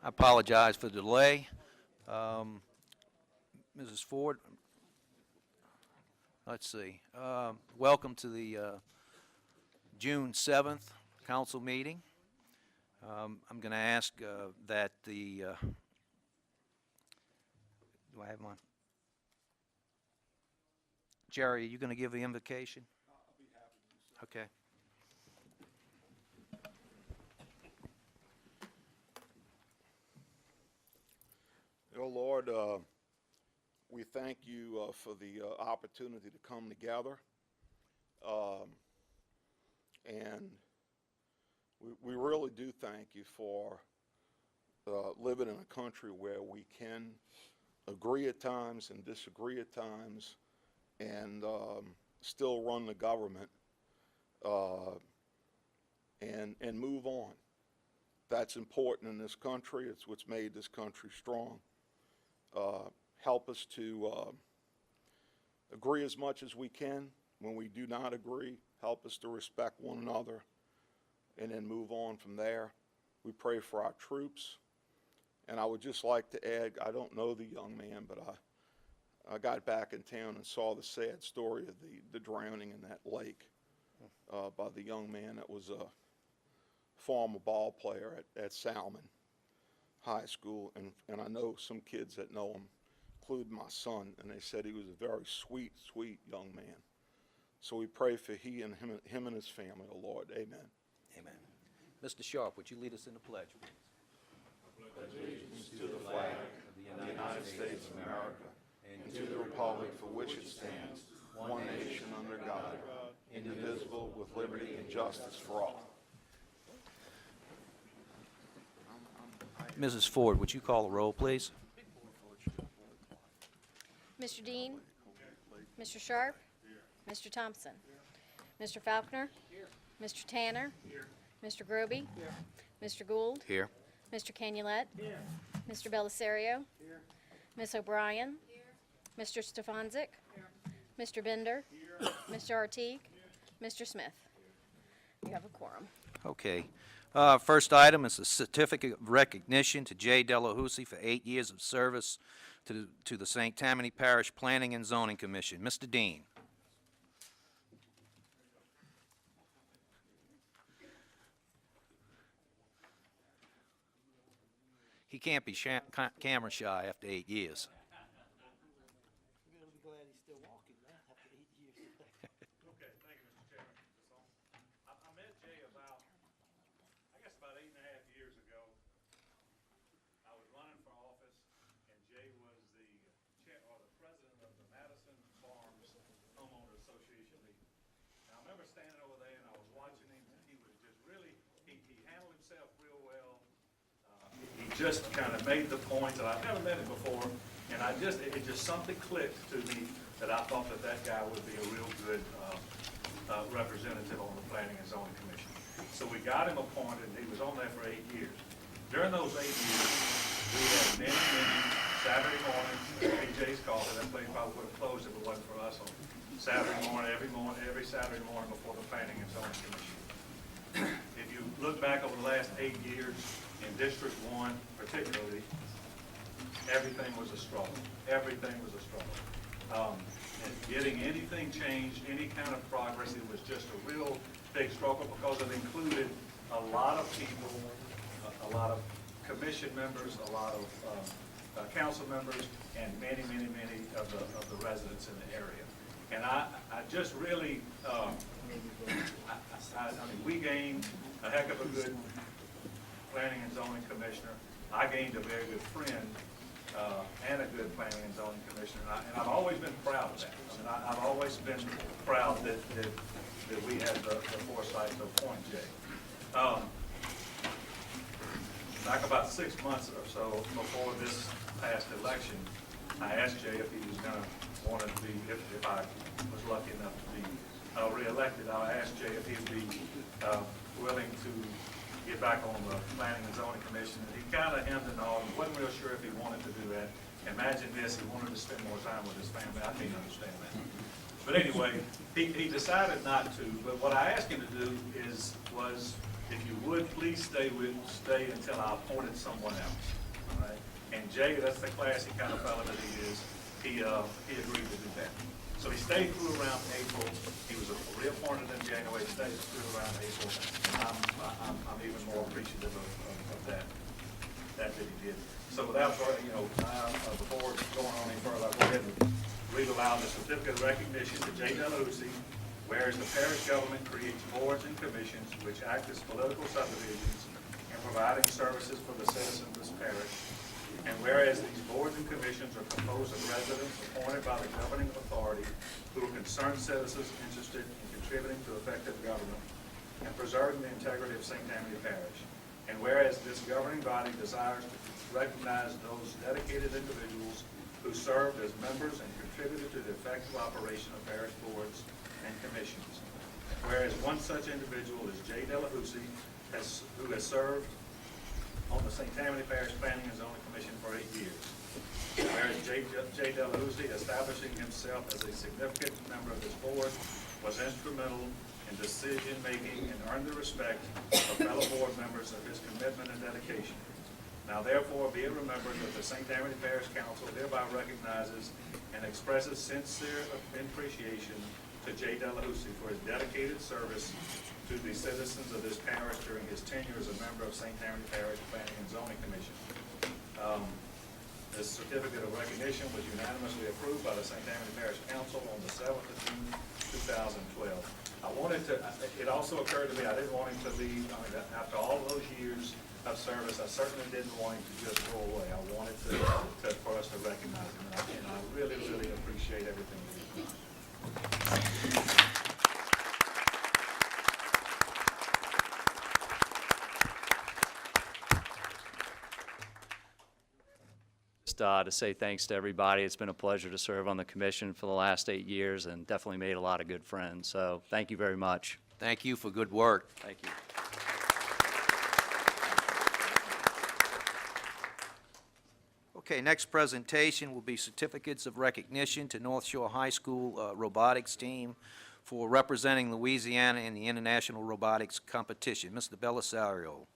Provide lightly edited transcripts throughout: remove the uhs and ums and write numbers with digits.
I apologize for the delay. Mrs. Ford, let's see. Welcome to the June 7th council meeting. I'm going to ask that the, do I have my, Jerry, are you going to give the invocation? I'll be happy to. Okay. Oh Lord, we thank you for the opportunity to come together. And we really do thank you for living in a country where we can agree at times and disagree at times and still run the government and move on. That's important in this country. It's what's made this country strong. Help us to agree as much as we can. When we do not agree, help us to respect one another and then move on from there. We pray for our troops. And I would just like to add, I don't know the young man, but I got back in town and saw the sad story of the drowning in that lake by the young man that was a former ball player at Salmon High School, and I know some kids that know him, including my son, and they said he was a very sweet, sweet young man. So we pray for him and his family, oh Lord. Amen. Amen. Mr. Sharp, would you lead us in the pledge, please? I pledge allegiance to the flag of the United States of America and to the republic for which it stands, one nation under God, indivisible, with liberty and justice for all. Mrs. Ford, would you call the roll, please? Mr. Dean? Mr. Sharp? Mr. Thompson? Mr. Faulkner? Mr. Tanner? Mr. Groby? Mr. Gould? Here. Mr. Canulet? Mr. Belisario? Ms. O'Brien? Mr. Stefanczyk? Mr. Bender? Mr. Artigue? Mr. Smith? You have a quorum. Okay. First item is a certificate of recognition to Jay Delahousie for 8 years of service to the St. Tammany Parish Planning and Zoning Commission. Mr. Dean. He can't be camera shy after 8 years. You're going to be glad he's still walking now after 8 years. Okay, thank you, Mr. Chairman. I met Jay about 8.5 years ago. I was running for office, and Jay was the chair or the president of the Madison Farms Homeowner Association meeting. And I remember standing over there, and I was watching him, and he was just really, he handled himself real well. He just kind of made the points, and I've never met him before, and it just something clicked to me that I thought that guy would be a real good representative on the Planning and Zoning Commission. So we got him appointed, and he was on there for 8 years. During those 8 years, we had many Saturday mornings, PJ's called it, that place probably would have closed if it wasn't for us on Saturday morning, every Saturday morning before the Planning and Zoning Commission. If you look back over the last 8 years, in District 1 particularly, everything was a struggle. Everything was a struggle. And getting anything changed, any kind of progress, it was just a real big struggle because it included a lot of people, a lot of commission members, a lot of council members, and many of the residents in the area. And I just really, I mean, we gained a heck of a good Planning and Zoning Commissioner. I gained a very good friend and a good Planning and Zoning Commissioner, and I've always been proud of that. I mean, I've always been proud that we had the foresight to appoint Jay. Back about 6 months or so before this past election, I asked Jay if he was going to want to be, if I was lucky enough to be re-elected, I asked Jay if he'd be willing to get back on the Planning and Zoning Commission, and he kind of hemmed and hawed, wasn't real sure if he wanted to do that. Imagine this, he wanted to spend more time with his family. I can't understand that. But anyway, he decided not to, but what I asked him to do was if you would, please stay until I appointed someone else, all right? And Jay, that's the classy kind of fellow that he is, he agreed to do that. So he stayed through around April. He was reappointed in January, stayed through around April. And I'm even more appreciative of that he did. So without, before going on any further, I'll go ahead and read aloud the certificate of recognition to J. Delahousie. Whereas the parish government creates boards and commissions which act as political subdivisions in providing services for the citizens of this parish. And whereas these boards and commissions are composed of residents appointed by the governing authority who are concerned citizens interested in contributing to effective government and preserving the integrity of St. Tammany Parish. And whereas this governing body desires to recognize those dedicated individuals who served as members and contributed to the effective operation of parish boards and commissions. Whereas one such individual is J. Delahousie, who has served on the St. Tammany Parish Planning and Zoning Commission for 8 years. Whereas J. Delahousie, establishing himself as a significant member of this board, was instrumental in decision-making and earned the respect of fellow board members of his commitment and dedication. Now therefore be it remembered that the St. Tammany Parish Council hereby recognizes and expresses sincere appreciation to J. Delahousie for his dedicated service to the citizens of this parish during his tenure as a member of St. Tammany Parish Planning and Zoning Commission. This certificate of recognition was unanimously approved by the St. Tammany Parish Council on the 7th of June, 2012. It also occurred to me, I didn't want him to leave, after all those years of service, I certainly didn't want him to just go away. I wanted for us to recognize him, and I really, really appreciate everything that he's done. Just to say thanks to everybody. It's been a pleasure to serve on the commission for the last 8 years and definitely made a lot of good friends. So thank you very much. Thank you for good work. Thank you. Okay, next presentation will be certificates of recognition to North Shore High School robotics team for representing Louisiana in the International Robotics Competition. Mr. Belisario.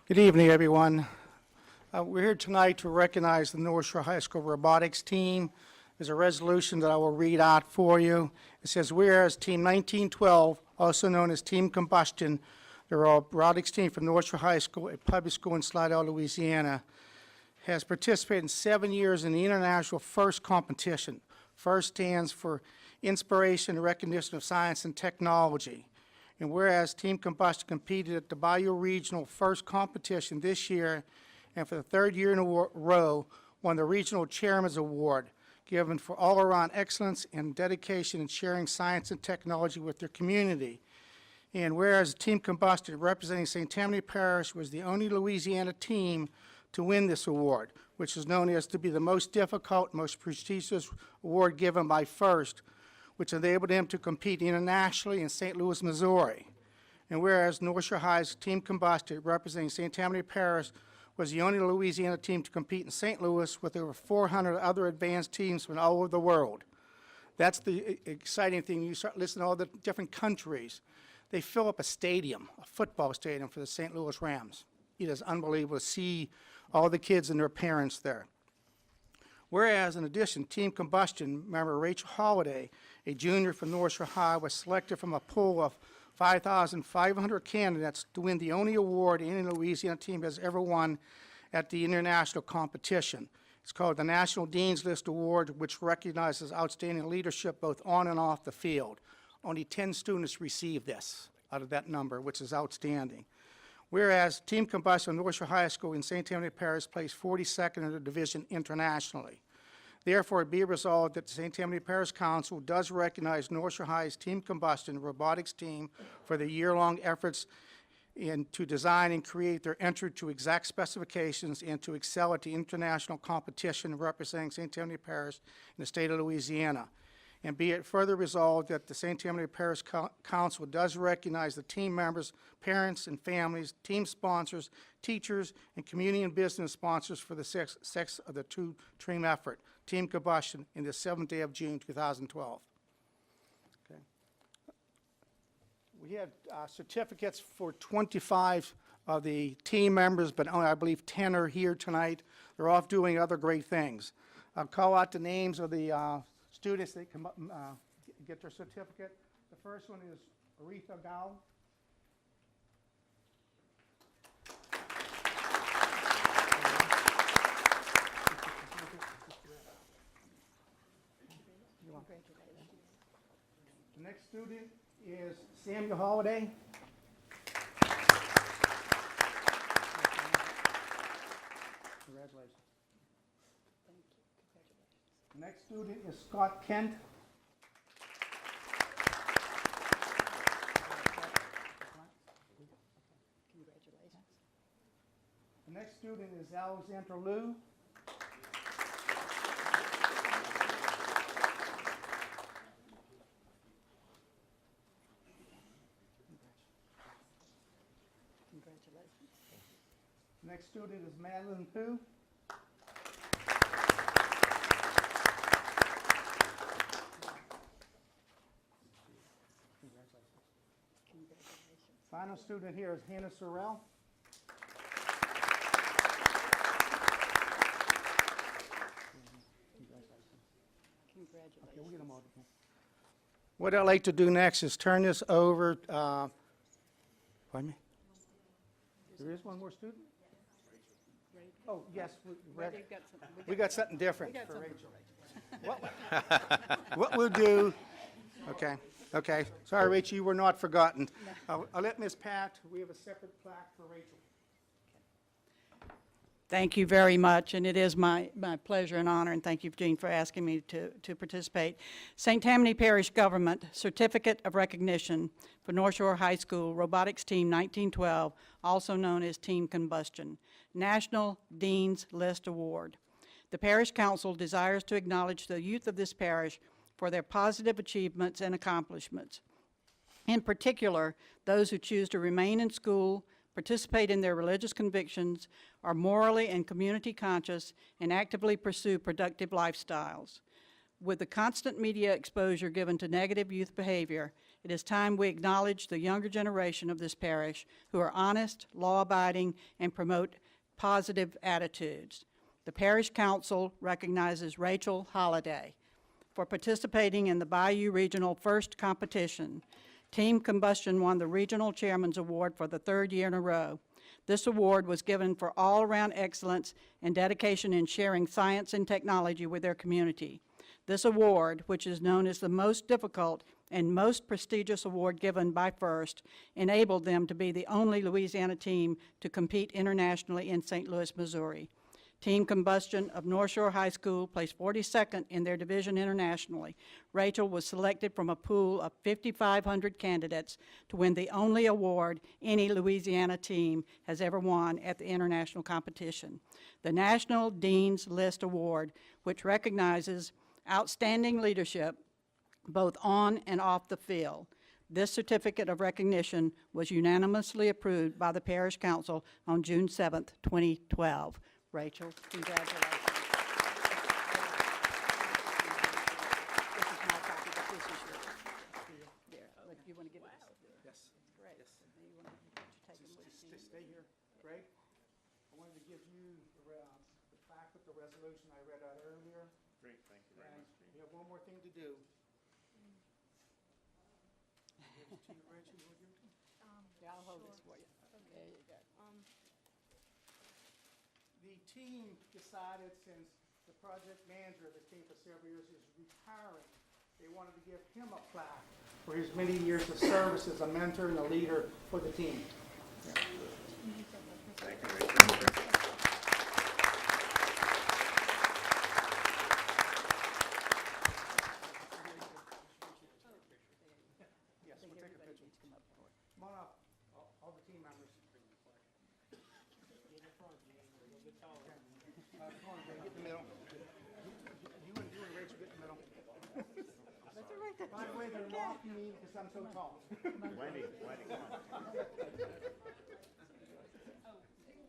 Good evening, everyone. We're here tonight to recognize the North Shore High School robotics team. There's a resolution that I will read out for you. It says, whereas Team 1912, also known as Team Combustion, the robotics team from North Shore High School, a public school in Slidell, Louisiana, has participated in 7 years in the International FIRST competition. FIRST stands for Inspiration and Recognition of Science and Technology. And whereas Team Combustion competed at the Bayou Regional FIRST competition this year, and for the 3rd year in a row, won the Regional Chairman's Award, given for all-around excellence and dedication in sharing science and technology with their community. And whereas Team Combustion, representing St. Tammany Parish, was the only Louisiana team to win this award, which is known as to be the most difficult, most prestigious award given by FIRST, which enabled him to compete internationally in St. Louis, Missouri. And whereas North Shore High's Team Combustion, representing St. Tammany Parish, was the only Louisiana team to compete in St. Louis with over 400 other advanced teams from all over the world. That's the exciting thing. You start listening to all the different countries. They fill up a stadium, a football stadium for the St. Louis Rams. It is unbelievable to see all the kids and their parents there. Whereas, in addition, Team Combustion member Rachel Holliday, a junior from North Shore High, was selected from a pool of 5,500 candidates to win the only award any Louisiana team has ever won at the international competition. It's called the National Dean's List Award, which recognizes outstanding leadership both on and off the field. Only 10 students received this out of that number, which is outstanding. Whereas Team Combustion North Shore High School in St. Tammany Parish placed 42nd in the division internationally. Therefore, be resolved that the St. Tammany Parish Council does recognize North Shore High's Team Combustion robotics team for their year-long efforts to design and create their entry to exact specifications and to excel at the international competition representing St. Tammany Parish in the state of Louisiana. And be it further resolved that the St. Tammany Parish Council does recognize the team members, parents and families, team sponsors, teachers, and community and business sponsors for the success of the two-team effort, Team Combustion, in the 7th day of June, 2012. Okay. We had certificates for 25 of the team members, but only, I believe, 10 are here tonight. They're off doing other great things. I'll call out the names of the students that come up, get their certificate. The first one is Aretha Gao. The next student is Samuel Holiday. Congratulations. The next student is Scott Kent. The next student is Alexandra Liu. The next student is Madeline Pooh. Final student here is Hannah Sorrell. Congratulations. Okay, we'll get them all together. What I'd like to do next is turn this over, pardon me? There is one more student? Oh, yes, we got something different for Rachel. What we'll do, okay, sorry, Rachel, you were not forgotten. I'll let Ms. Pat, we have a separate plaque for Rachel. Thank you very much, and it is my pleasure and honor, and thank you, Jean, for asking me to participate. St. Tammany Parish Government Certificate of Recognition for North Shore High School Robotics Team 1912, also known as Team Combustion, National Dean's List Award. The Parish Council desires to acknowledge the youth of this parish for their positive achievements and accomplishments. In particular, those who choose to remain in school, participate in their religious convictions, are morally and community conscious, and actively pursue productive lifestyles. With the constant media exposure given to negative youth behavior, it is time we acknowledge the younger generation of this parish who are honest, law-abiding, and promote positive attitudes. The Parish Council recognizes Rachel Holliday for participating in the Bayou Regional First Competition. Team Combustion won the Regional Chairman's Award for the 3rd year in a row. This award was given for all-around excellence and dedication in sharing science and technology with their community. This award, which is known as the most difficult and most prestigious award given by FIRST, enabled them to be the only Louisiana team to compete internationally in St. Louis, Missouri. Team Combustion of North Shore High School placed 42nd in their division internationally. Rachel was selected from a pool of 5,500 candidates to win the only award any Louisiana team has ever won at the international competition. The National Dean's List Award, which recognizes outstanding leadership both on and off the field. This certificate of recognition was unanimously approved by the Parish Council on June 7th, 2012. Rachel, congratulations. This is my copy, but this is yours. There, look, you want to give it? Yes. Great. Yes. You want to take them with you? Stay here. Greg, I wanted to give you the plaque with the resolution I read out earlier. Great, thank you very much. We have one more thing to do. Give it to you, Rachel. You wanna give it to me? Yeah, I'll hold this for you. There you go. The team decided, since the project manager of the team for several years is retiring, they wanted to give him a plaque for his many years of service as a mentor and a leader for the team. Thank you, Rachel. Yes, we'll take a picture. Come on up, all the team members. Come on, Greg, get in the middle. You and Rachel get in the middle. By the way, they're mocking me because I'm so tall. Wendy, come on.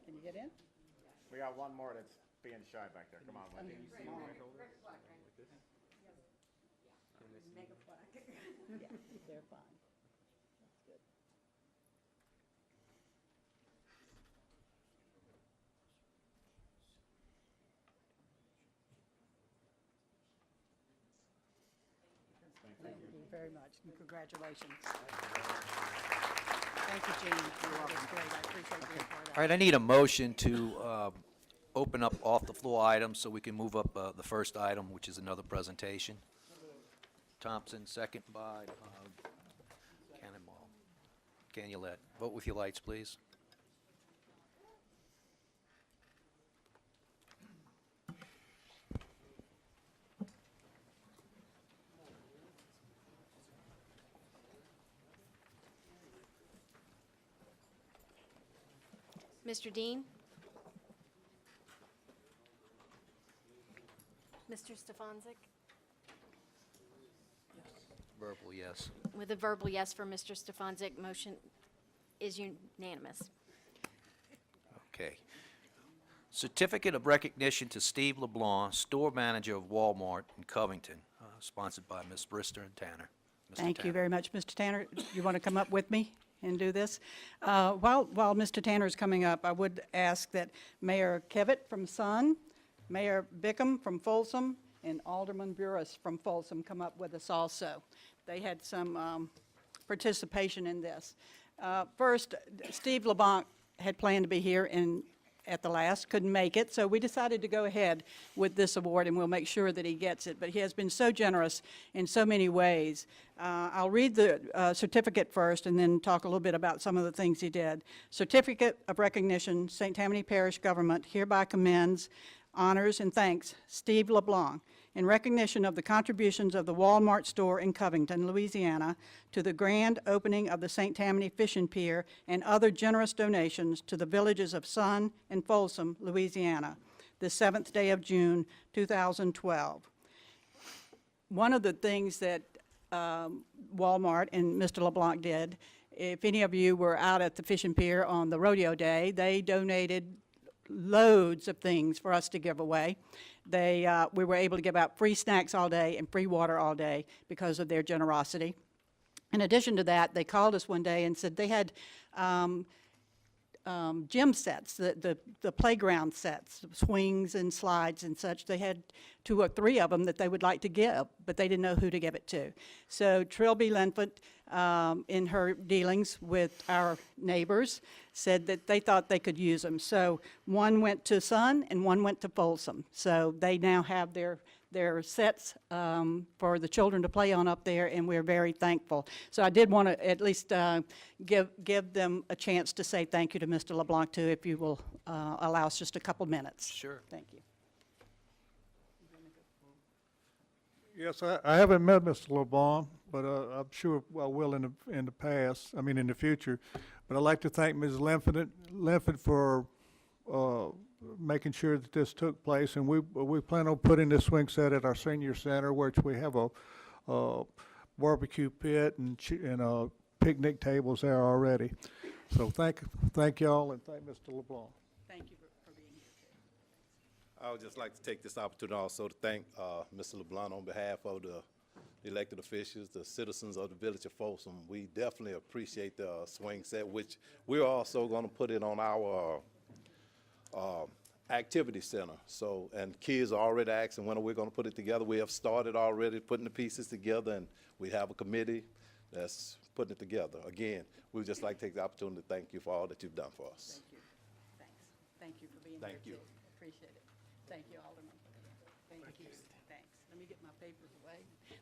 Can you get in? We got one more that's being shy back there. Come on, Wendy. Yeah, they're fine. That's good. Thank you very much, and congratulations. Thank you, Jean. That was great. I appreciate being part of All that. right, I need a motion to open up off-the-floor items so we can move up the first item, which is another presentation. Thompson, second by Cannonball. Canulet. Vote with your lights, please. Mr. Dean? Mr. Stefanczyk? Verbal, yes. With a verbal yes for Mr. Stefanczyk, motion is unanimous. Okay. Certificate of recognition to Steve LeBlanc, store manager of Walmart in Covington, sponsored by Ms. Brister and Tanner. Mr. Thank you Tanner. very much, Mr. Tanner. You want to come up with me and do this? While Mr. Tanner is coming up, I would ask that Mayor Kevitt from Sun, Mayor Bickham from Folsom, and Alderman Burris from Folsom come up with us also. They had some participation in this. First, Steve LeBlanc had planned to be here at the last, couldn't make it, so we decided to go ahead with this award, and we'll make sure that he gets it. But he has been so generous in so many ways. I'll read the certificate first and then talk a little bit about some of the things he did. Certificate of Recognition, St. Tammany Parish Government hereby commends, honors, and thanks Steve LeBlanc in recognition of the contributions of the Walmart store in Covington, Louisiana, to the grand opening of the St. Tammany Fishing Pier and other generous donations to the villages of Sun and Folsom, Louisiana, the 7th day of June, 2012. One of the things that Walmart and Mr. LeBlanc did, if any of you were out at the Fishing Pier on the rodeo day, they donated loads of things for us to give away. We were able to give out free snacks all day and free water all day because of their generosity. In addition to that, they called us one day and said they had gym sets, the playground sets, swings and slides and such. They had 2 or 3 of them that they would like to give, but they didn't know who to give it to. So Trilby Lenfant, in her dealings with our neighbors, said that they thought they could use them. So one went to Sun and one went to Folsom. So they now have their sets for the children to play on up there, and we're very thankful. So I did want to at least give them a chance to say thank you to Mr. LeBlanc too, if you will allow us just a couple minutes. Sure. Thank you. Yes, I haven't met Mr. LeBlanc, but I'm sure I will in the future. But I'd like to thank Ms. Lenfant for making sure that this took place, and we plan on putting this swing set at our senior center, which we have a barbecue pit and picnic tables there already. So thank y'all, and thank Mr. LeBlanc. Thank you for being here too. I would just like to take this opportunity also to thank Mr. LeBlanc on behalf of the elected officials, the citizens of the village of Folsom. We definitely appreciate the swing set, which we're also going to put it on our activity center. So, and kids are already asking when are we going to put it together. We have started already putting the pieces together, and we have a committee that's putting it together. Again, we would just like to take the opportunity to thank you for all that you've done for us. Thank you. Thanks. Thank you for being Thank here you. too. Appreciate it. Thank you, Alderman. Thank you. Thanks. Let me get my papers away.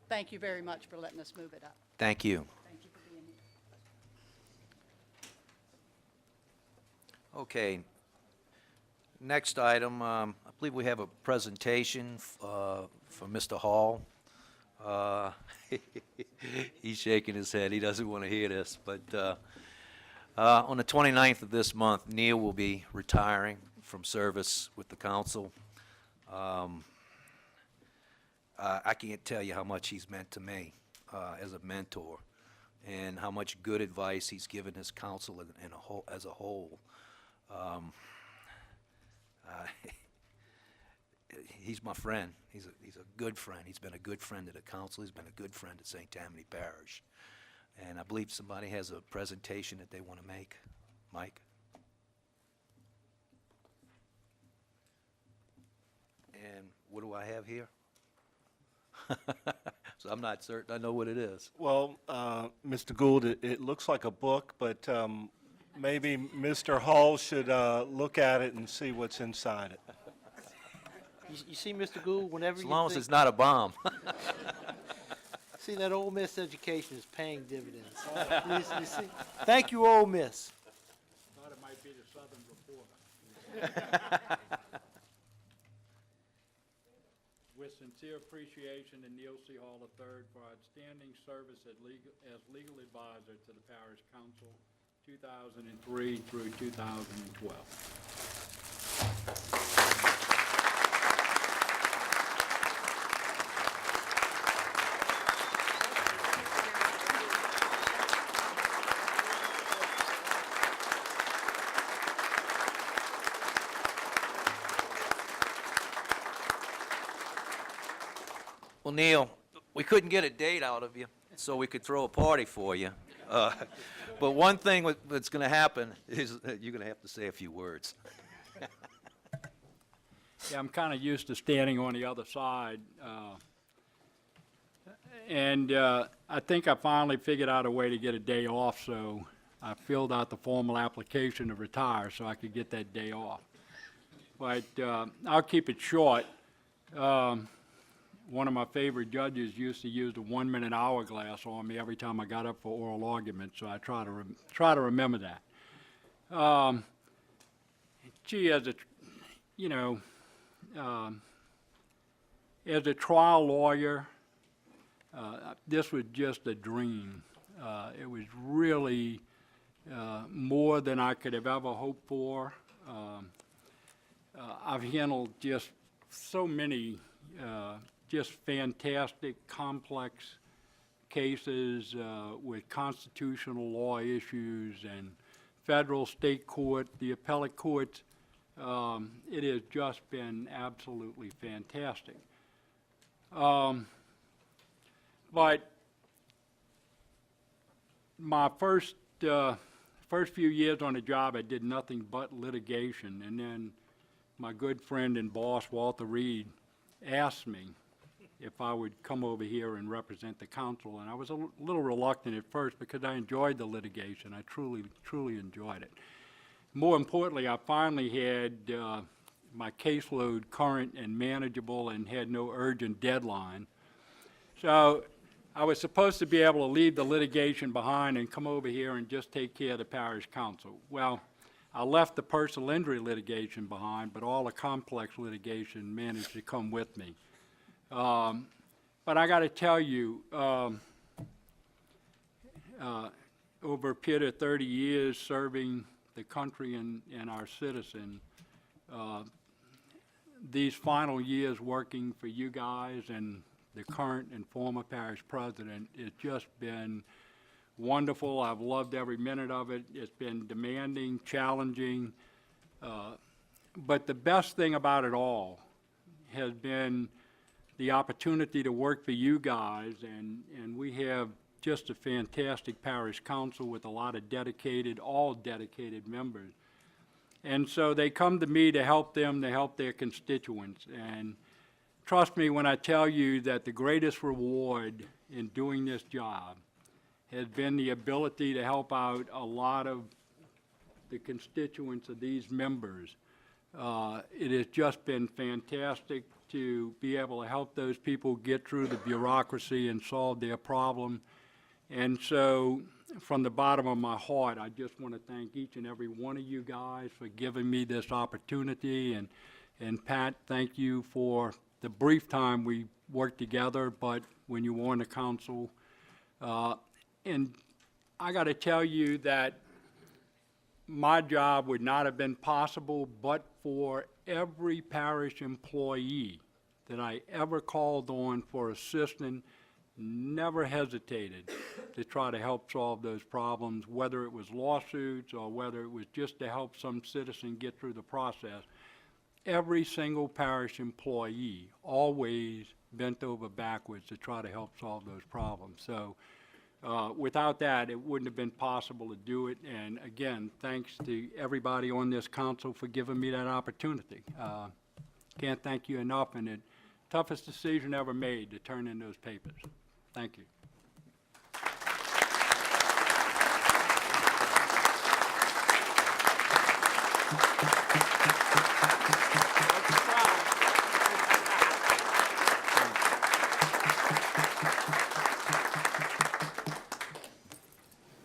Thank you very much for letting us move it up. Thank you. Thank you for being here. Okay. Next item, I believe we have a presentation from Mr. Hall. He's shaking his head. He doesn't want to hear this. But on the 29th of this month, Neil will be retiring from service with the council. I can't tell you how much he's meant to me. as a mentor, and how much good advice he's given his council as a whole. He's my friend. He's a good friend. He's been a good friend to the council. He's been a good friend to St. Tammany Parish. And I believe somebody has a presentation that they want to make. Mike? And what do I have here? So I'm not certain I know what it is. Well, Mr. Gould, it looks like a book, but maybe Mr. Hall should look at it and see what's inside it. You see, Mr. Gould, whenever As you long as think, it's not a bomb. see, that Ole Miss education is paying dividends. You see? Thank you, Ole Miss. Thought it might be the Southern Reporter. With sincere appreciation to Neil C. Hall III for outstanding service as legal advisor to the Parish Council, 2003 through 2012. Well, Neil, we couldn't get a date out of you, so we could throw a party for you. But one thing that's going to happen is that you're going to have to say a few words. Yeah, I'm kind of used to standing on the other side. I think I finally figured out a way to get a day off, so I filled out the formal application to retire so I could get that day off. But I'll keep it short. One of my favorite judges used to use the 1-minute hourglass on me every time I got up for oral argument, so I try to remember that. Gee, as a trial lawyer, this was just a dream. It was really more than I could have ever hoped for. I've handled just so many just fantastic, complex cases with constitutional law issues and federal, state court, the appellate courts. It has just been absolutely fantastic. But my first few years on the job, I did nothing but litigation, and then my good friend and boss, Walter Reed, asked me if I would come over here and represent the council, and I was a little reluctant at first because I enjoyed the litigation. I truly enjoyed it. More importantly, I finally had my caseload current and manageable and had no urgent deadline. So I was supposed to be able to leave the litigation behind and come over here and just take care of the parish council. Well, I left the personal injury litigation behind, but all the complex litigation managed to come with me. But I got to tell you, over a period of 30 years serving the country and our citizen, these final years working for you guys and the current and former parish president, it's just been wonderful. I've loved every minute of it. It's been demanding, challenging, but the best thing about it all has been the opportunity to work for you guys, and we have just a fantastic parish council with a lot of all dedicated members. And so they come to me to help them, to help their constituents. And trust me when I tell you that the greatest reward in doing this job has been the ability to help out a lot of the constituents of these members. It has just been fantastic to be able to help those people get through the bureaucracy and solve their problem. And so, from the bottom of my heart, I just want to thank each and every one of you guys for giving me this opportunity. And Pat, thank you for the brief time we worked together, but when you were on the council. And I got to tell you that my job would not have been possible but for every parish employee that I ever called on for assistance never hesitated to try to help solve those problems, whether it was lawsuits or whether it was just to help some citizen get through the process. Every single parish employee always bent over backwards to try to help solve those problems. So without that, it wouldn't have been possible to do it. And again, thanks to everybody on this council for giving me that opportunity. Can't thank you enough, and the toughest decision ever made to turn in those papers. Thank you.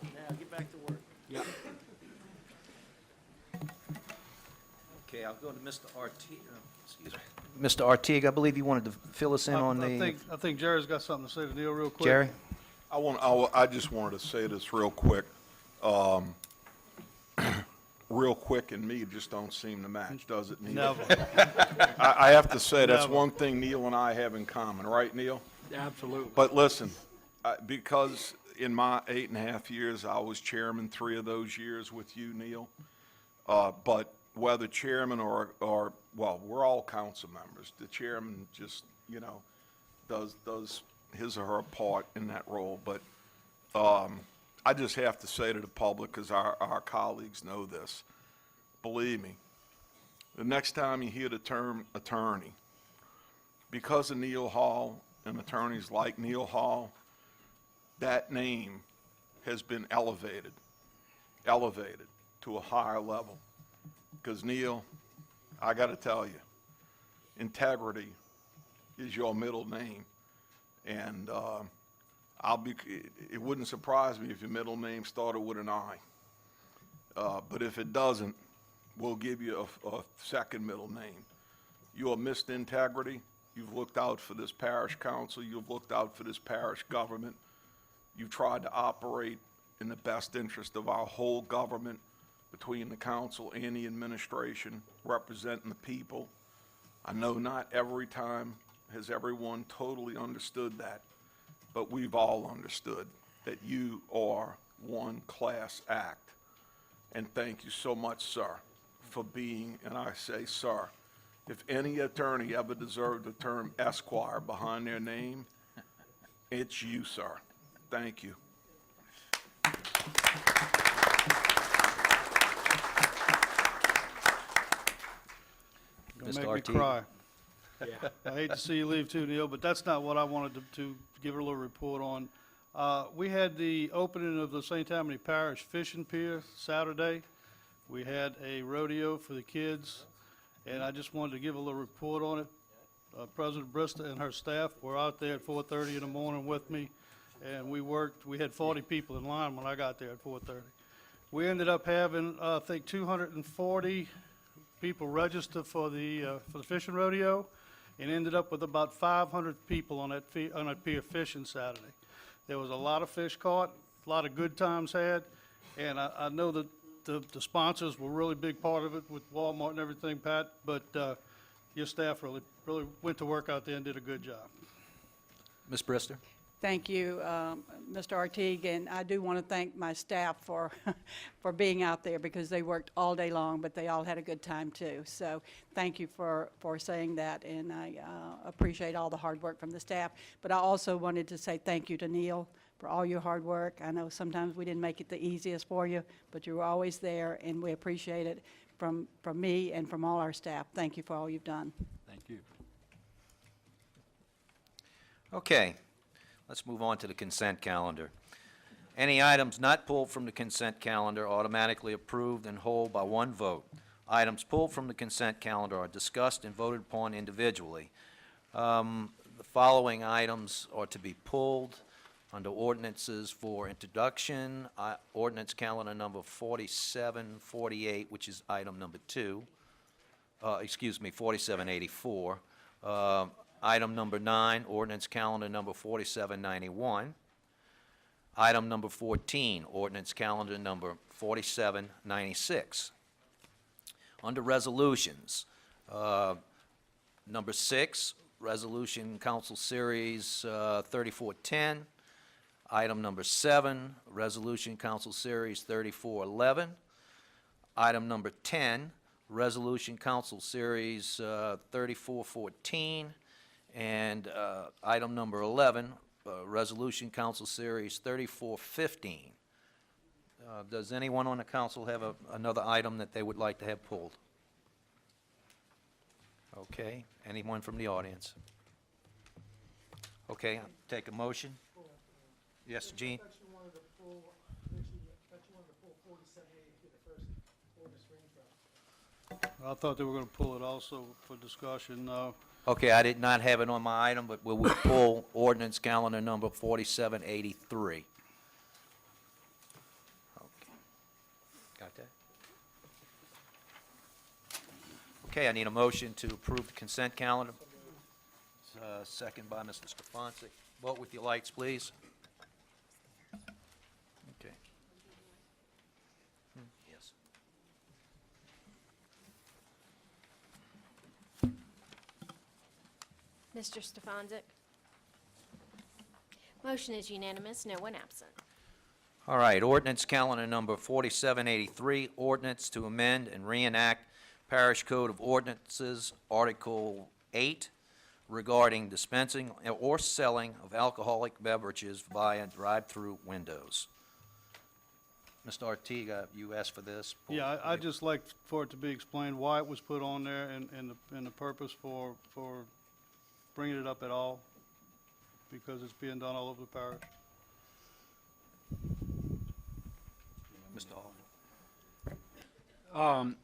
Now, get back to work. Yep. Okay, I'll go to Mr. Artigue, excuse me. Mr. Artigue, I believe you wanted to fill us in on the, I think Jerry's got something to say to Neil real quick. Jerry? I just wanted to say this real quick. Real quick and me just don't seem to match, does it, Neil? Never. I have to say, that's Never. one thing Neil and I have in common, right, Neil? Absolutely. But listen, because in my 8.5 years, I was chairman 3 of those years with you, Neil. But whether chairman or, well, we're all council members. The chairman just, you know, does his or her part in that role. But I just have to say to the public, because our colleagues know this, believe me, the next time you hear the term attorney, because of Neil Hall and attorneys like Neil Hall, that name has been elevated to a higher level. Because Neil, I got to tell you, integrity is your middle name. And it wouldn't surprise me if your middle name started with an I. But if it doesn't, we'll give you a second middle name. You are Mr. Integrity. You've looked out for this parish council. You've looked out for this parish government. You've tried to operate in the best interest of our whole government, between the council and the administration, representing the people. I know not every time has everyone totally understood that, but we've all understood that you are one class act. And thank you so much, sir, for being, and I say, sir, if any attorney ever deserved the term Esquire behind their name, it's you, sir. Thank you. Gonna Mr. make me Artigue. cry. I hate to see you leave too, Neil, but that's not what I wanted to give a little report on. We had the opening of the St. Tammany Parish Fishing Pier Saturday. We had a rodeo for the kids, and I just wanted to give a little report on it. President Brista and her staff were out there at 4:30 in the morning with me, and we worked. We had 40 people in line when I got there at 4:30. We ended up having, I think, 240 people register for the fishing rodeo, and ended up with about 500 people on that pier fishing Saturday. There was a lot of fish caught, a lot of good times had, and I know that the sponsors were a really big part of it with Walmart and everything, Pat, but your staff really went to work out there and did a good job. Ms. Brister? Thank you, Mr. Artigue, and I do want to thank my staff for, for being out there, because they worked all day long, but they all had a good time too. So thank you for saying that, and I appreciate all the hard work from the staff. But I also wanted to say thank you to Neil for all your hard work. I know sometimes we didn't make it the easiest for you, but you were always there, and we appreciate it from me and from all our staff. Thank you for all you've done. Thank you. Okay, let's move on to the consent calendar. Any items not pulled from the consent calendar automatically approved and whole by one vote. Items pulled from the consent calendar are discussed and voted upon individually. The following items are to be pulled under ordinances for introduction. Ordinance calendar number 4748, which is item number 2. 4784. Item number 9, ordinance calendar number 4791. Item number 14, ordinance calendar number 4796. Under resolutions, number 6, Resolution Council Series 3410. Item number 7, Resolution Council Series 3411. Item number 10, Resolution Council Series 3414. And item number 11, Resolution Council Series 3415. Does anyone on the council have another item that they would like to have pulled? Okay, anyone from the audience? Okay, I'll take a motion. Yes, Gene? I thought they were gonna pull it also for discussion. Okay, I did not have it on my item, but will we pull ordinance calendar number 4783? Okay. Got that? Okay, I need a motion to approve the consent calendar. Second by Mr. Stefanczyk. Vote with your lights, please. Okay. Yes. Mr. Stefanczyk? Motion is unanimous, no one absent. All right, ordinance calendar number 4783, ordinance to amend and reenact Parish Code of Ordinances, Article 8, regarding dispensing or selling of alcoholic beverages via drive-through windows. Mr. Artiga, you asked for this? Yeah, I'd just like for it to be explained why it was put on there and the purpose for bringing it up at all, because it's being done all over the parish. Mr. Hall.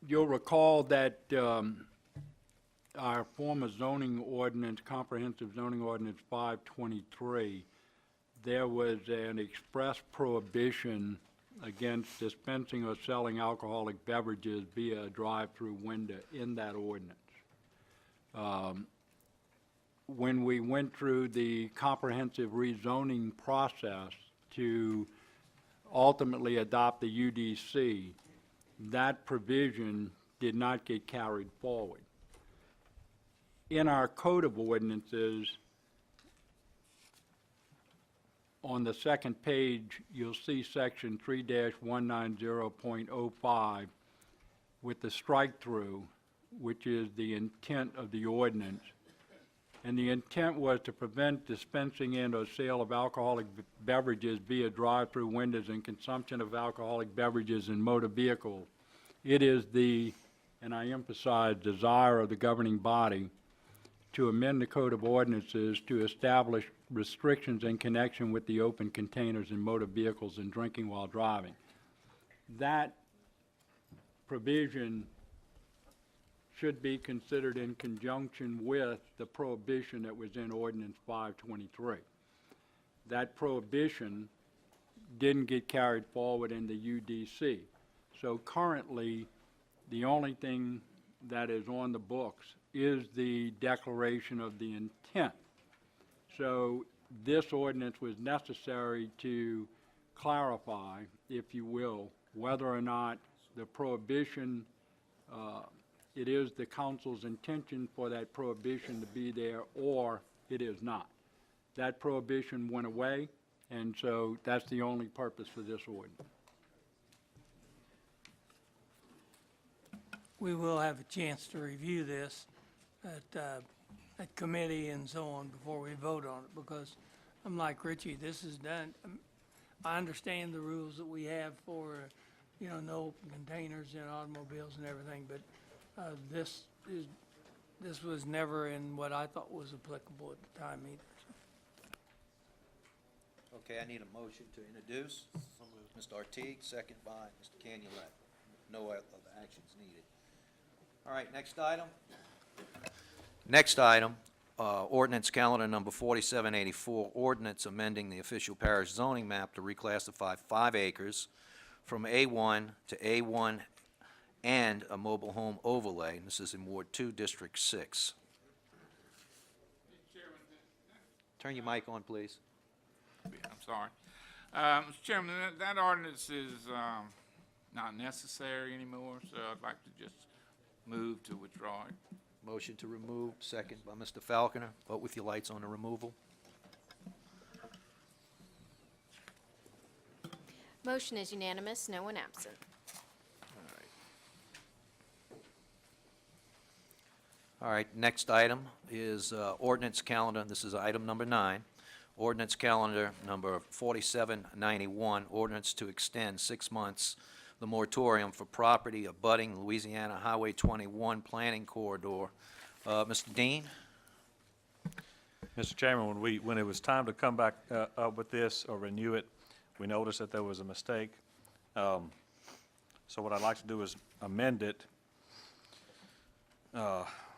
You'll recall that our former zoning ordinance, comprehensive zoning ordinance 523, there was an express prohibition against dispensing or selling alcoholic beverages via a drive-through window in that ordinance. When we went through the comprehensive rezoning process to ultimately adopt the UDC, that provision did not get carried forward. In our Code of Ordinances, on the second page, you'll see section 3-190.05 with the strike-through, which is the intent of the ordinance. And the intent was to prevent dispensing and or sale of alcoholic beverages via drive-through windows and consumption of alcoholic beverages in motor vehicles. It is the, and I emphasize, desire of the governing body to amend the Code of Ordinances to establish restrictions in connection with the open containers in motor vehicles and drinking while driving. That provision should be considered in conjunction with the prohibition that was in Ordinance 523. That prohibition didn't get carried forward in the UDC. So currently, the only thing that is on the books is the declaration of the intent. So this ordinance was necessary to clarify, if you will, whether or not the prohibition, it is the council's intention for that prohibition to be there, or it is not. That prohibition went away, and so that's the only purpose for this ordinance. We will have a chance to review this at committee and so on before we vote on it, because I'm like Richie, this is done. I understand the rules that we have for, you know, no open containers in automobiles and everything, but this was never in what I thought was applicable at the time either. Okay, I need a motion to introduce. Mr. Artigue, second by Mr. Canulette. No other actions needed. All right, next item. Next item, ordinance calendar number 4784, ordinance amending the official parish zoning map to reclassify 5 acres from A1 to A1 and a mobile home overlay. This is in Ward 2, District 6. Turn your mic on, please. I'm sorry. Mr. Chairman, that ordinance is not necessary anymore, so I'd like to just Move to withdraw it. Motion to remove, second by Mr. Falconer. Vote with your lights on the removal. Motion is unanimous, no one absent. All right, next item is ordinance calendar. This is item number 9. Ordinance calendar number 4791, ordinance to extend 6 months the moratorium for property abutting Louisiana Highway 21 planning corridor. Mr. Dean? Mr. Chairman, when it was time to come back up with this or renew it, we noticed that there was a mistake. So what I'd like to do is amend it.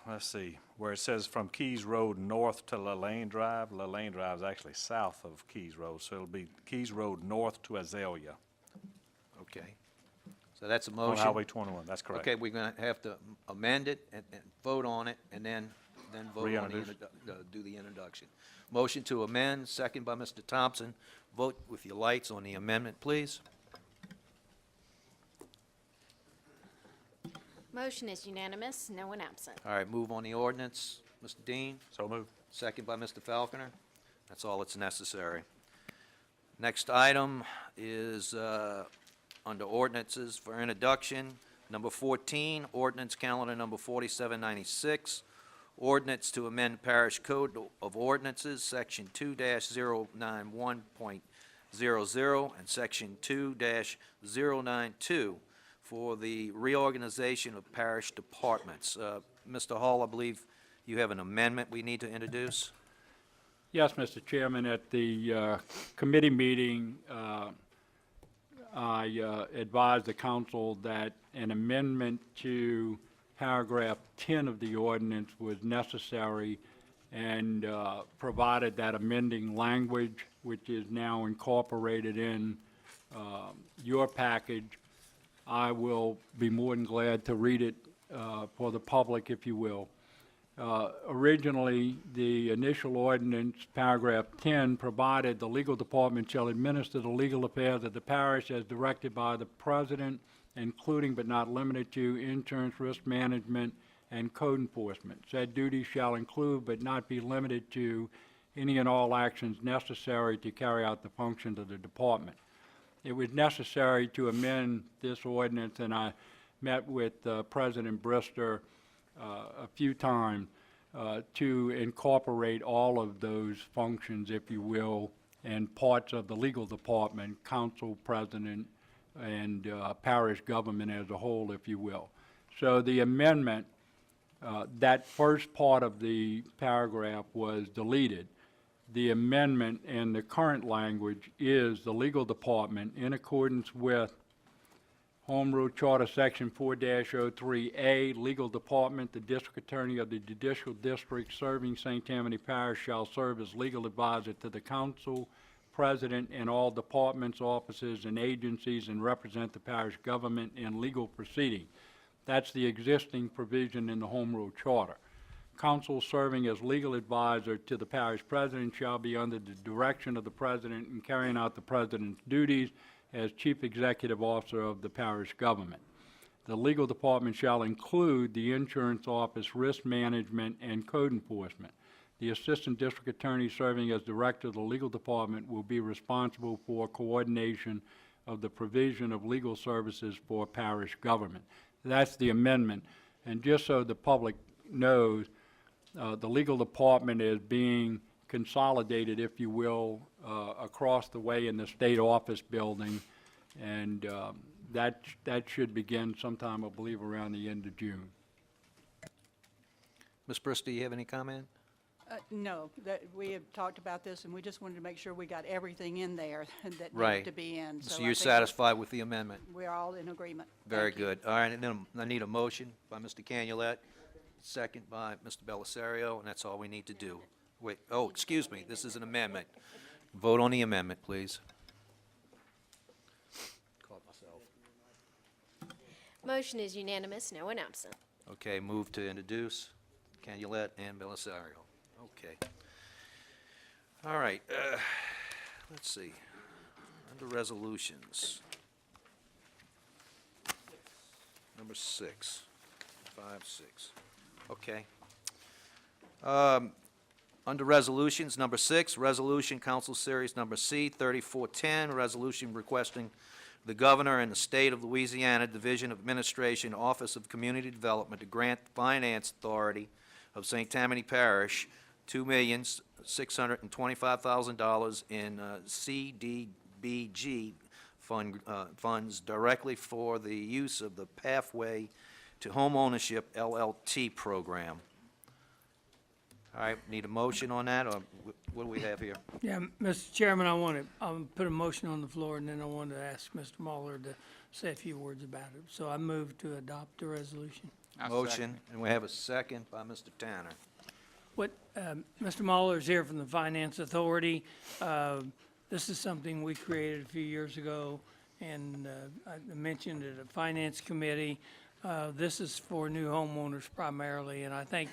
Let's see, where it says from Keys Road north to LaLanne Drive. LaLanne Drive is actually south of Keys Road, so it'll be Keys Road north to Azalea Okay. So that's a on motion. Highway 21, that's correct. Okay, we're going to have to amend it and vote on it, and then vote on the, Reintroduce. do the introduction. Motion to amend, second by Mr. Thompson. Vote with your lights on the amendment, please. Motion is unanimous, no one absent. All right, move on the ordinance. Mr. Dean? So moved. Second by Mr. Falconer. That's all that's necessary. Next item is under ordinances for introduction. Number 14, ordinance calendar number 4796. Ordinance to amend Parish Code of Ordinances, Section 2-091.00 and Section 2-092 for the reorganization of parish departments. Mr. Hall, I believe you have an amendment we need to introduce? Yes, Mr. Chairman, at the committee meeting, I advised the council that an amendment to paragraph 10 of the ordinance was necessary, and provided that amending language, which is now incorporated in your package. I will be more than glad to read it for the public, if you will. Originally, the initial ordinance, paragraph 10, provided the legal department shall administer the legal affairs of the parish as directed by the president, including but not limited to insurance, risk management, and code enforcement. Said duties shall include but not be limited to any and all actions necessary to carry out the functions of the department. It was necessary to amend this ordinance, and I met with President Brister a few times to incorporate all of those functions, if you will, and parts of the legal department, council, president, and parish government as a whole, if you will. So the amendment, that first part of the paragraph was deleted. The amendment in the current language is the legal department, in accordance with Home Rule Charter Section 4-03A, legal department, the district attorney of the judicial district serving St. Tammany Parish shall serve as legal advisor to the council, president, and all departments, offices, and agencies, and represent the parish government in legal proceeding. That's the existing provision in the Home Rule Charter. Council serving as legal advisor to the parish president shall be under the direction of the president and carrying out the president's duties as chief executive officer of the parish government. The legal department shall include the insurance office, risk management, and code enforcement. The assistant district attorney serving as director of the legal department will be responsible for coordination of the provision of legal services for parish government. That's the amendment. And just so the public knows, the legal department is being consolidated, if you will, across the way in the state office building, and that should begin sometime, I believe, around the end of June. Ms. Brister, do you have any comment? No, that, we have talked about this, and we just wanted to make sure we got everything in there that Right. needed to be in. So I you're think satisfied with the amendment? we're all in agreement. Very Thank you. good. All right, and then I need a motion by Mr. Canulette, second by Mr. Belisario, and that's all we need to do. Wait, oh, excuse me, this is an amendment. Vote on the amendment, please. Caught myself. Motion is unanimous, no one absent. Okay, move to introduce Canulette and Belisario. Okay. All right, let's see. Under resolutions. Number 6, if 5, 6. Okay. Under Resolutions, number 6, Resolution Council Series Number C, 3410, resolution requesting the Governor and the State of Louisiana Division of Administration, Office of Community Development to grant the Finance Authority of St. Tammany Parish $2,625,000 in CDBG funds directly for the use of the Pathway to Homeownership LLT program. All right, need a motion on that, or what do we have here? Yeah, Mr. Chairman, I want to, put a motion on the floor, and then I wanted to ask Mr. Muller to say a few words about it. So I move to adopt the resolution. Motion, and we have a second by Mr. Tanner. What, Mr. Muller is here from the Finance Authority. This is something we created a few years ago, and I mentioned it at Finance Committee. This is for new homeowners primarily, and I think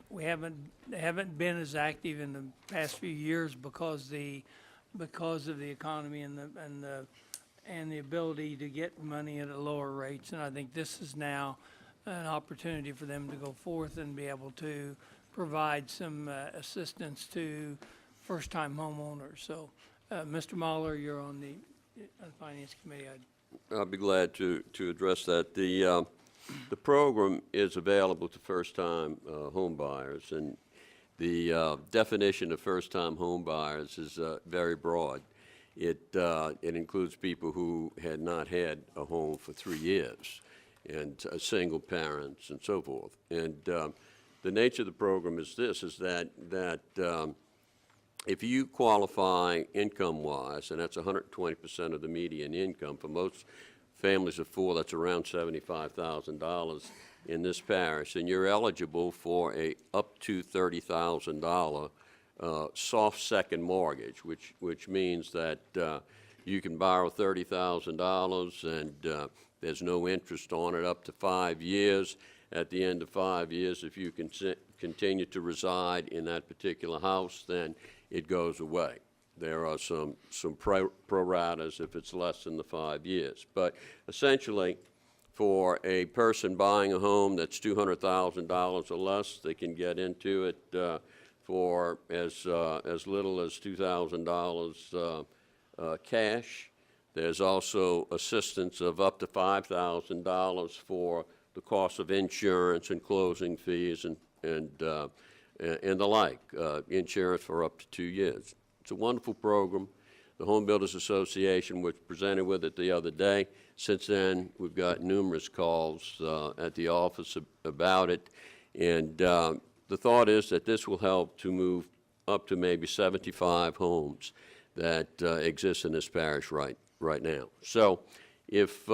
we haven't been as active in the past few years because of the economy and the ability to get money at lower rates. And I think this is now an opportunity for them to go forth and be able to provide some assistance to first-time homeowners. So, Mr. Muller, you're on the Finance Committee. I'll be glad to address that. The program is available to first-time home buyers, and the definition of first-time home buyers is very broad. It includes people who had not had a home for 3 years, and single parents and so forth. And the nature of the program is this, is that if you qualify income-wise, and that's 120% of the median income for most families of 4, that's around $75,000 in this parish, and you're eligible for a up to $30,000 soft second mortgage, which means that you can borrow $30,000 and there's no interest on it up to 5 years. At the end of 5 years, if you can continue to reside in that particular house, then it goes away. There are some pro-ratas if it's less than the 5 years. But essentially, for a person buying a home that's $200,000 or less, they can get into it for as little as $2,000 cash. There's also assistance of up to $5,000 for the cost of insurance and closing fees and the like, insurance for up to 2 years. It's a wonderful program. The Home Builders Association was presented with it the other day. Since then, we've got numerous calls at the office about it. And the thought is that this will help to move up to maybe 75 homes that exist in this parish right now. So if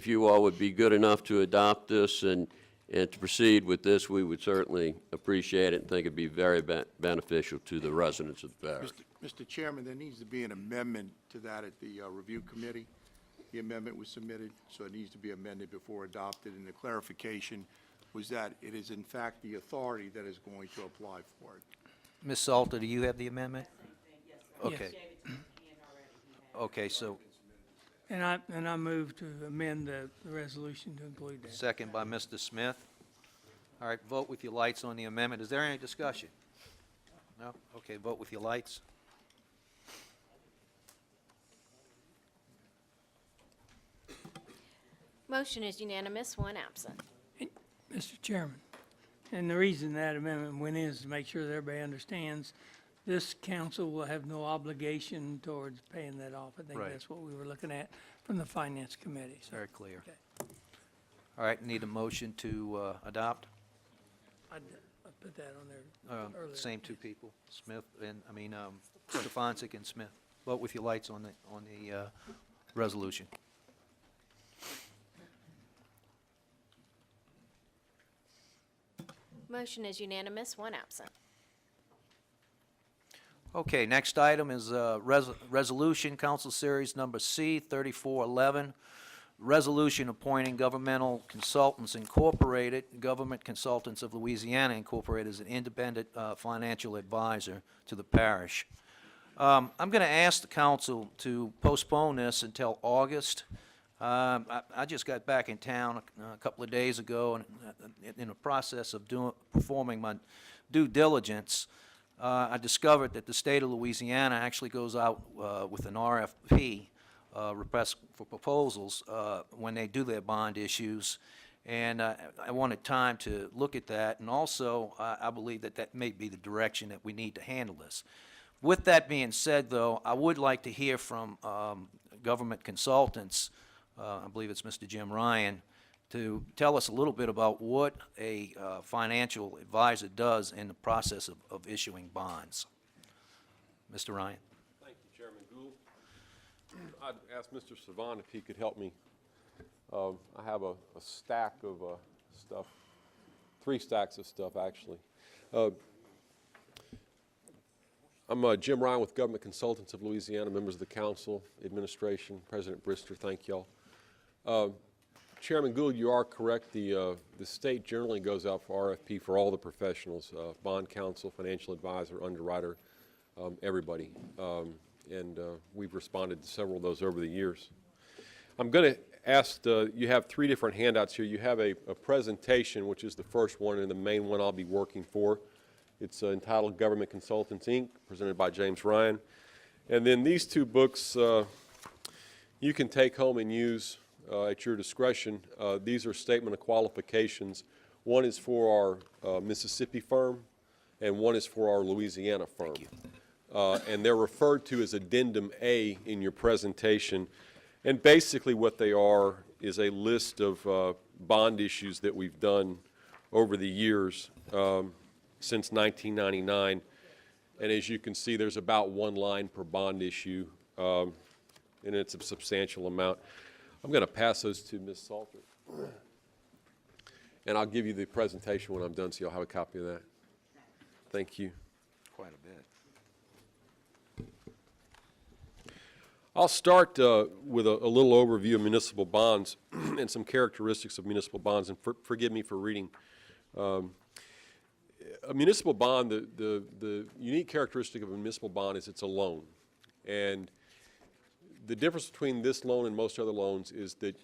you all would be good enough to adopt this and to proceed with this, we would certainly appreciate it and think it'd be very beneficial to the residents of the parish. Mr. Chairman, there needs to be an amendment to that at the review committee. The amendment was submitted, so it needs to be amended before adopted, and the clarification was that it is in fact the authority that is going to apply for it. Ms. Salter, do you have the amendment? Okay. Okay, so And I move to amend the resolution to include that. second by Mr. Smith. All right, vote with your lights on the amendment. Is there any discussion? No? Okay, vote with your lights. Motion is unanimous, one absent. Mr. Chairman, and the reason that amendment went in is to make sure that everybody understands this council will have no obligation towards paying that off. I think Right. that's what we were looking at from the Finance Committee. So, Very clear. okay. All right, need a motion to adopt? I put that on there earlier. Same two people, Smith and, Stefanczyk and Smith. Vote with your lights on the resolution. Motion is unanimous, one absent. Okay, next item is Resolution, Council Series Number C, 3411, resolution appointing Governmental Consultants Incorporated, Government Consultants of Louisiana Incorporated as an independent financial advisor to the parish. I'm going to ask the council to postpone this until August. I just got back in town a couple of days ago, and in the process of performing my due diligence, I discovered that the state of Louisiana actually goes out with an RFP, request for proposals, when they do their bond issues. And I wanted time to look at that, and also I believe that that may be the direction that we need to handle this. With that being said, though, I would like to hear from government consultants, I believe it's Mr. Jim Ryan, to tell us a little bit about what a financial advisor does in the process of issuing bonds. Mr. Ryan. Thank you, Chairman Gould. I'd ask Mr. Savant if he could help me. I have a stack of stuff, 3 stacks of stuff, actually. I'm Jim Ryan with Government Consultants of Louisiana, members of the council, administration, President Brister, thank y'all. Chairman Gould, you are correct. The state generally goes out for RFP for all the professionals, bond counsel, financial advisor, underwriter, everybody. And we've responded to several of those over the years. I'm going to ask, you have 3 different handouts here. You have a presentation, which is the first one and the main one I'll be working for. It's entitled Government Consultants, Inc., presented by James Ryan. And then these 2 books you can take home and use at your discretion. These are statement of qualifications. One is for our Mississippi firm, and one is for our Louisiana firm. And they're referred to as Addendum A in your presentation. And basically what they are is a list of bond issues that we've done over the years since 1999. And as you can see, there's about 1 line per bond issue, and it's a substantial amount. I'm going to pass those to Ms. Salter. And I'll give you the presentation when I'm done, so you'll have a copy of that. Thank you. Quite a bit. I'll start with a little overview of municipal bonds and some characteristics of municipal bonds, and forgive me for reading. A municipal bond, the unique characteristic of a municipal bond is it's a loan. And the difference between this loan and most other loans is that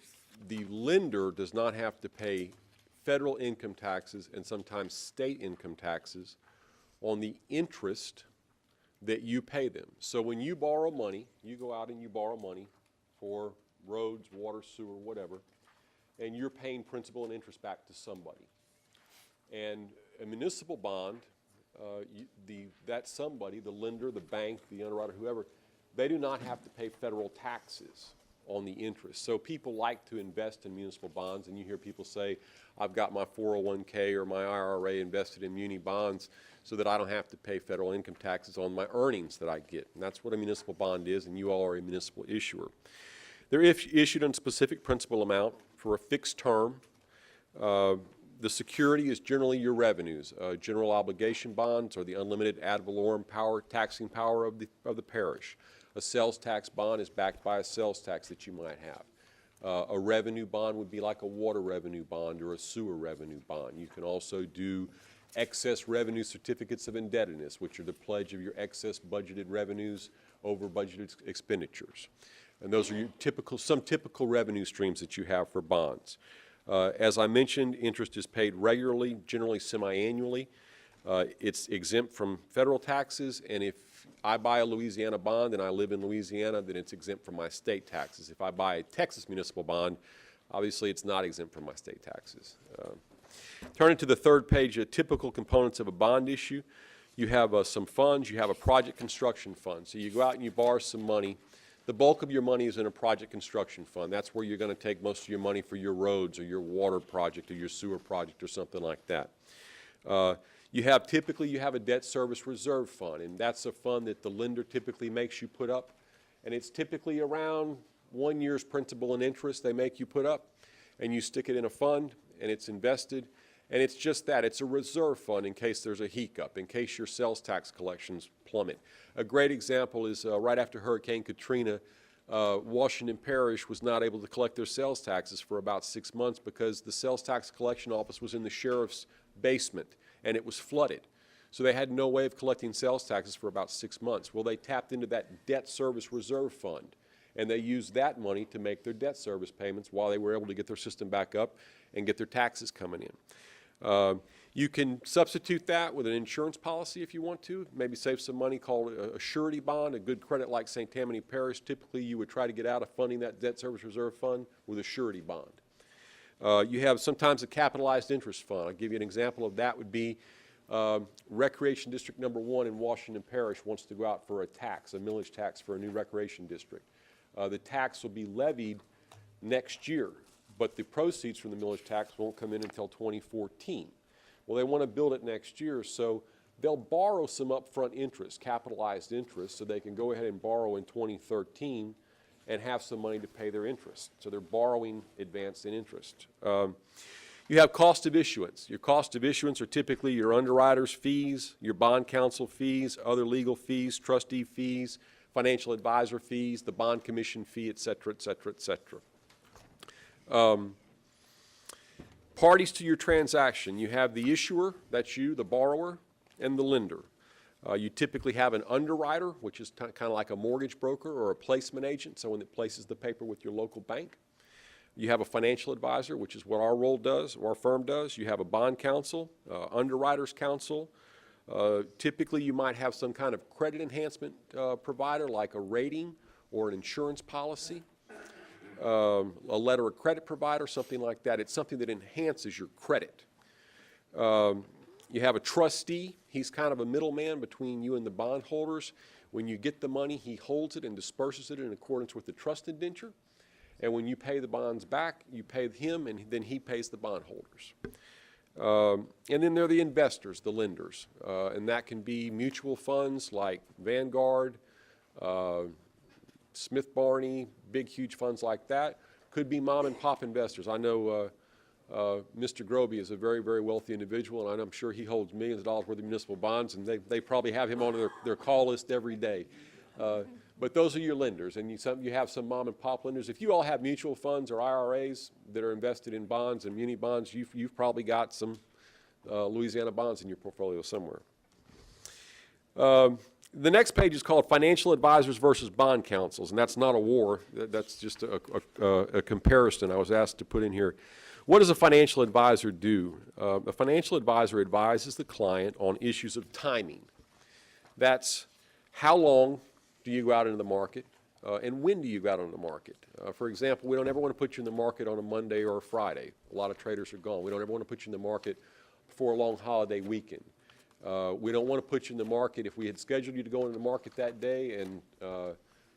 the lender does not have to pay federal income taxes and sometimes state income taxes on the interest that you pay them. So when you borrow money, you go out and you borrow money for roads, water, sewer, whatever, and you're paying principal and interest back to somebody. And a municipal bond, that somebody, the lender, the bank, the underwriter, whoever, they do not have to pay federal taxes on the interest. So people like to invest in municipal bonds, and you hear people say, I've got my 401k or my IRA invested in muni bonds so that I don't have to pay federal income taxes on my earnings that I get. And that's what a municipal bond is, and you all are a municipal issuer. They're issued on a specific principal amount for a fixed term. The security is generally your revenues. General obligation bonds are the unlimited ad valorem power, taxing power of the parish. A sales tax bond is backed by a sales tax that you might have. A revenue bond would be like a water revenue bond or a sewer revenue bond. You can also do excess revenue certificates of indebtedness, which are the pledge of your excess budgeted revenues over budgeted expenditures. And those are your some typical revenue streams that you have for bonds. As I mentioned, interest is paid regularly, generally semi-annually. It's exempt from federal taxes, and if I buy a Louisiana bond and I live in Louisiana, then it's exempt from my state taxes. If I buy a Texas municipal bond, obviously it's not exempt from my state taxes. Turning to the third page, typical components of a bond issue. You have some funds. You have a project construction fund. So you go out and you borrow some money. The bulk of your money is in a project construction fund. That's where you're going to take most of your money for your roads or your water project or your sewer project or something like that. Typically you have a debt service reserve fund, and that's a fund that the lender typically makes you put up, and it's typically around 1 year's principal and interest they make you put up, and you stick it in a fund, and it's invested, and it's just that. It's a reserve fund in case there's a hiccup, in case your sales tax collections plummet. A great example is right after Hurricane Katrina, Washington Parish was not able to collect their sales taxes for about 6 months because the sales tax collection office was in the sheriff's basement, and it was flooded. So they had no way of collecting sales taxes for about 6 months. Well, they tapped into that debt service reserve fund, and they used that money to make their debt service payments while they were able to get their system back up and get their taxes coming in. You can substitute that with an insurance policy if you want to, maybe save some money, called a surety bond. A good credit like St. Tammany Parish, typically you would try to get out of funding that debt service reserve fund with a surety bond. You have sometimes a capitalized interest fund. I'll give you an example of that would be Recreation District Number 1 in Washington Parish wants to go out for a tax, a millage tax for a new recreation district. The tax will be levied next year, but the proceeds from the millage tax won't come in until 2014. Well, they want to build it next year, so they'll borrow some upfront interest, capitalized interest, so they can go ahead and borrow in 2013 and have some money to pay their interest. So they're borrowing advanced in interest. You have cost of issuance. Your cost of issuance are typically your underwriter's fees, your bond counsel fees, other legal fees, trustee fees, financial advisor fees, the bond commission fee, et cetera, et cetera, et cetera. Parties to your transaction, you have the issuer, that's you, the borrower, and the lender. You typically have an underwriter, which is kind of like a mortgage broker or a placement agent, someone that places the paper with your local bank. You have a financial advisor, which is what our role does, or our firm does. You have a bond counsel, underwriter's counsel. Typically, you might have some kind of credit enhancement provider, like a rating or an insurance policy. A letter of credit provider, something like that. It's something that enhances your credit. You have a trustee. He's kind of a middleman between you and the bondholders. When you get the money, he holds it and disperses it in accordance with the trust indenture. And when you pay the bonds back, you pay him, and then he pays the bondholders. And then there are the investors, the lenders. And that can be mutual funds like Vanguard, Smith Barney, big, huge funds like that. Could be mom and pop investors. I know Mr. Groby is a very, very wealthy individual, and I'm sure he holds millions of dollars worth of municipal bonds, and they probably have him on their call list every day. But those are your lenders, and you have some mom and pop lenders. If you all have mutual funds or IRAs that are invested in bonds and muni bonds, you've probably got some Louisiana bonds in your portfolio somewhere. The next page is called Financial Advisors versus Bond Counsels, and that's not a war. That's just a comparison I was asked to put in here. What does a financial advisor do? A financial advisor advises the client on issues of timing. That's how long do you go out into the market, and when do you go out on the market? For example, we don't ever want to put you in the market on a Monday or a Friday. A lot of traders are gone. We don't ever want to put you in the market before a long holiday weekend. We don't want to put you in the market if we had scheduled you to go into the market that day and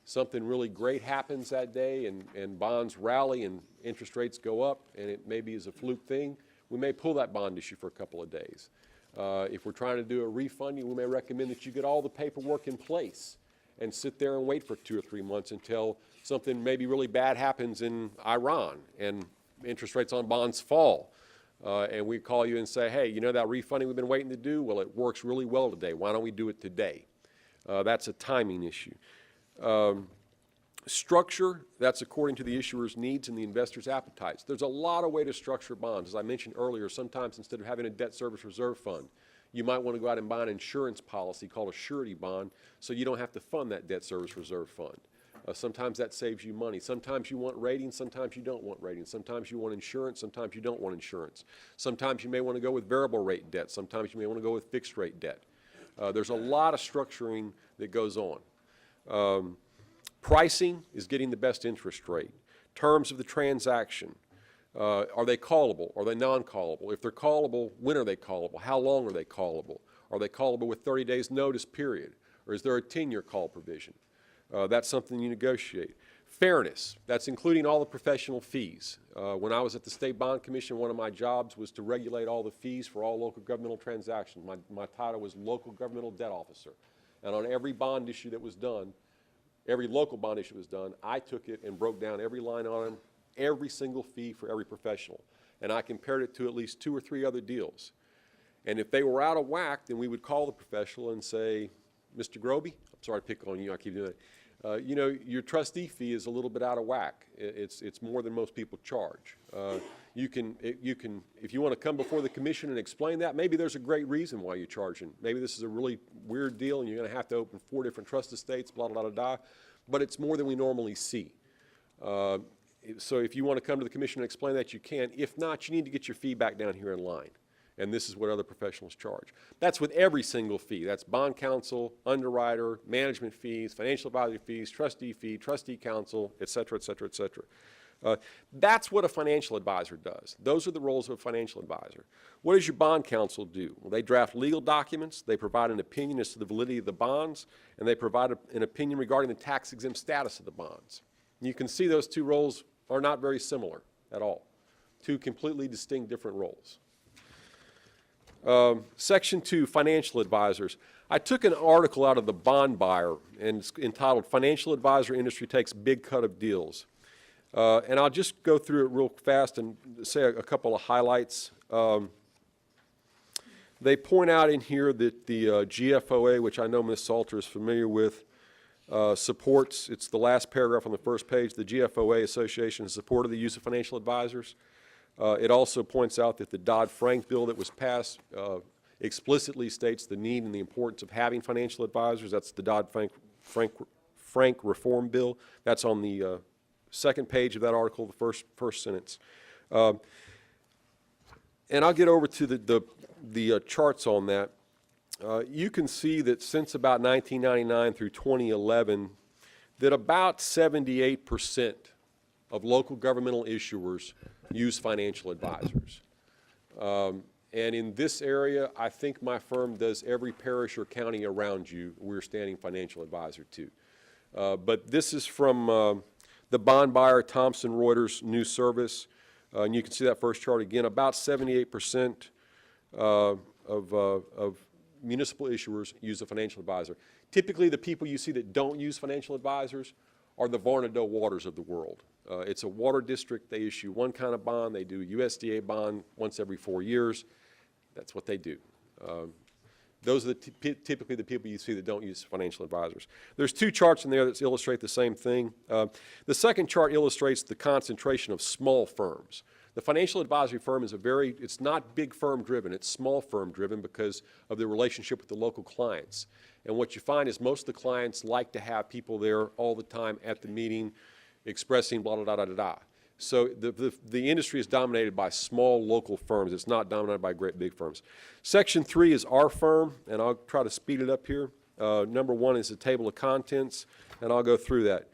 something really great happens that day and bonds rally and interest rates go up and it maybe is a fluke thing. We may pull that bond issue for a couple of days. If we're trying to do a refunding, we may recommend that you get all the paperwork in place and sit there and wait for 2 or 3 months until something maybe really bad happens in Iran and interest rates on bonds fall. And we call you and say, hey, you know that refunding we've been waiting to do? Well, it works really well today. Why don't we do it today? That's a timing issue. Structure, that's according to the issuer's needs and the investor's appetites. There's a lot of ways to structure bonds. As I mentioned earlier, sometimes instead of having a debt service reserve fund, you might want to go out and buy an insurance policy called a surety bond so you don't have to fund that debt service reserve fund. Sometimes that saves you money. Sometimes you want ratings, sometimes you don't want ratings. Sometimes you want insurance, sometimes you don't want insurance. Sometimes you may want to go with variable rate debt. Sometimes you may want to go with fixed rate debt. There's a lot of structuring that goes on. Pricing is getting the best interest rate. Terms of the transaction. Are they callable? Are they non-callable? If they're callable, when are they callable? How long are they callable? Are they callable with 30 days notice period? Or is there a 10-year call provision? That's something you negotiate. Fairness, that's including all the professional fees. When I was at the State Bond Commission, one of my jobs was to regulate all the fees for all local governmental transactions. My title was Local Governmental Debt Officer. And on every bond issue that was done, every local bond issue was done, I took it and broke down every line on them, every single fee for every professional. And I compared it to at least 2 or 3 other deals. And if they were out of whack, then we would call the professional and say, Mr. Groby, I'm sorry to pick on you, I keep doing it. You know, your trustee fee is a little bit out of whack. It's more than most people charge. You can, if you want to come before the commission and explain that, maybe there's a great reason why you're charging. Maybe this is a really weird deal and you're going to have to open 4 different trust estates, blah, blah, blah, blah. but it's more than we normally see. So if you want to come to the commission and explain that, you can. If not, you need to get your fee back down here in line. And this is what other professionals charge. That's with every single fee. That's bond counsel, underwriter, management fees, financial advisory fees, trustee fee, trustee counsel, et cetera, et cetera, et cetera. That's what a financial advisor does. Those are the roles of a financial advisor. What does your bond counsel do? Well, they draft legal documents, they provide an opinion as to the validity of the bonds, and they provide an opinion regarding the tax-exempt status of the bonds. And you can see those two roles are not very similar at all. Two completely distinct different roles. Section 2, financial advisors. I took an article out of the Bond Buyer, and it's entitled Financial Advisor Industry Takes Big Cut of Deals. And I'll just go through it real fast and say a couple of highlights. They point out in here that the GFOA, which I know Ms. Salter is familiar with, supports, it's the last paragraph on the first page, the GFOA Association has supported the use of financial advisors. It also points out that the Dodd-Frank bill that was passed explicitly states the need and the importance of having financial advisors. That's the Dodd-Frank Reform Bill. That's on the second page of that article, the first sentence. And I'll get over to the charts on that. You can see that since about 1999 through 2011, that about 78% of local governmental issuers use financial advisors. And in this area, I think my firm does every parish or county around you we're standing financial advisor to. But this is from the Bond Buyer Thomson Reuters News Service. And you can see that first chart again. About 78% of municipal issuers use a financial advisor. Typically, the people you see that don't use financial advisors are the Varnado Waters of the world. It's a water district. They issue one kind of bond. They do a USDA bond once every 4 years. That's what they do. Those are typically the people you see that don't use financial advisors. There's two charts in there that illustrate the same thing. The second chart illustrates the concentration of small firms. The financial advisory firm is it's not big firm driven, it's small firm driven because of the relationship with the local clients. And what you find is most of the clients like to have people there all the time at the meeting expressing blah, blah, blah, blah, blah. So the industry is dominated by small local firms. It's not dominated by great big firms. Section 3 is our firm, and I'll try to speed it up here. Number 1 is the table of contents, and I'll go through that.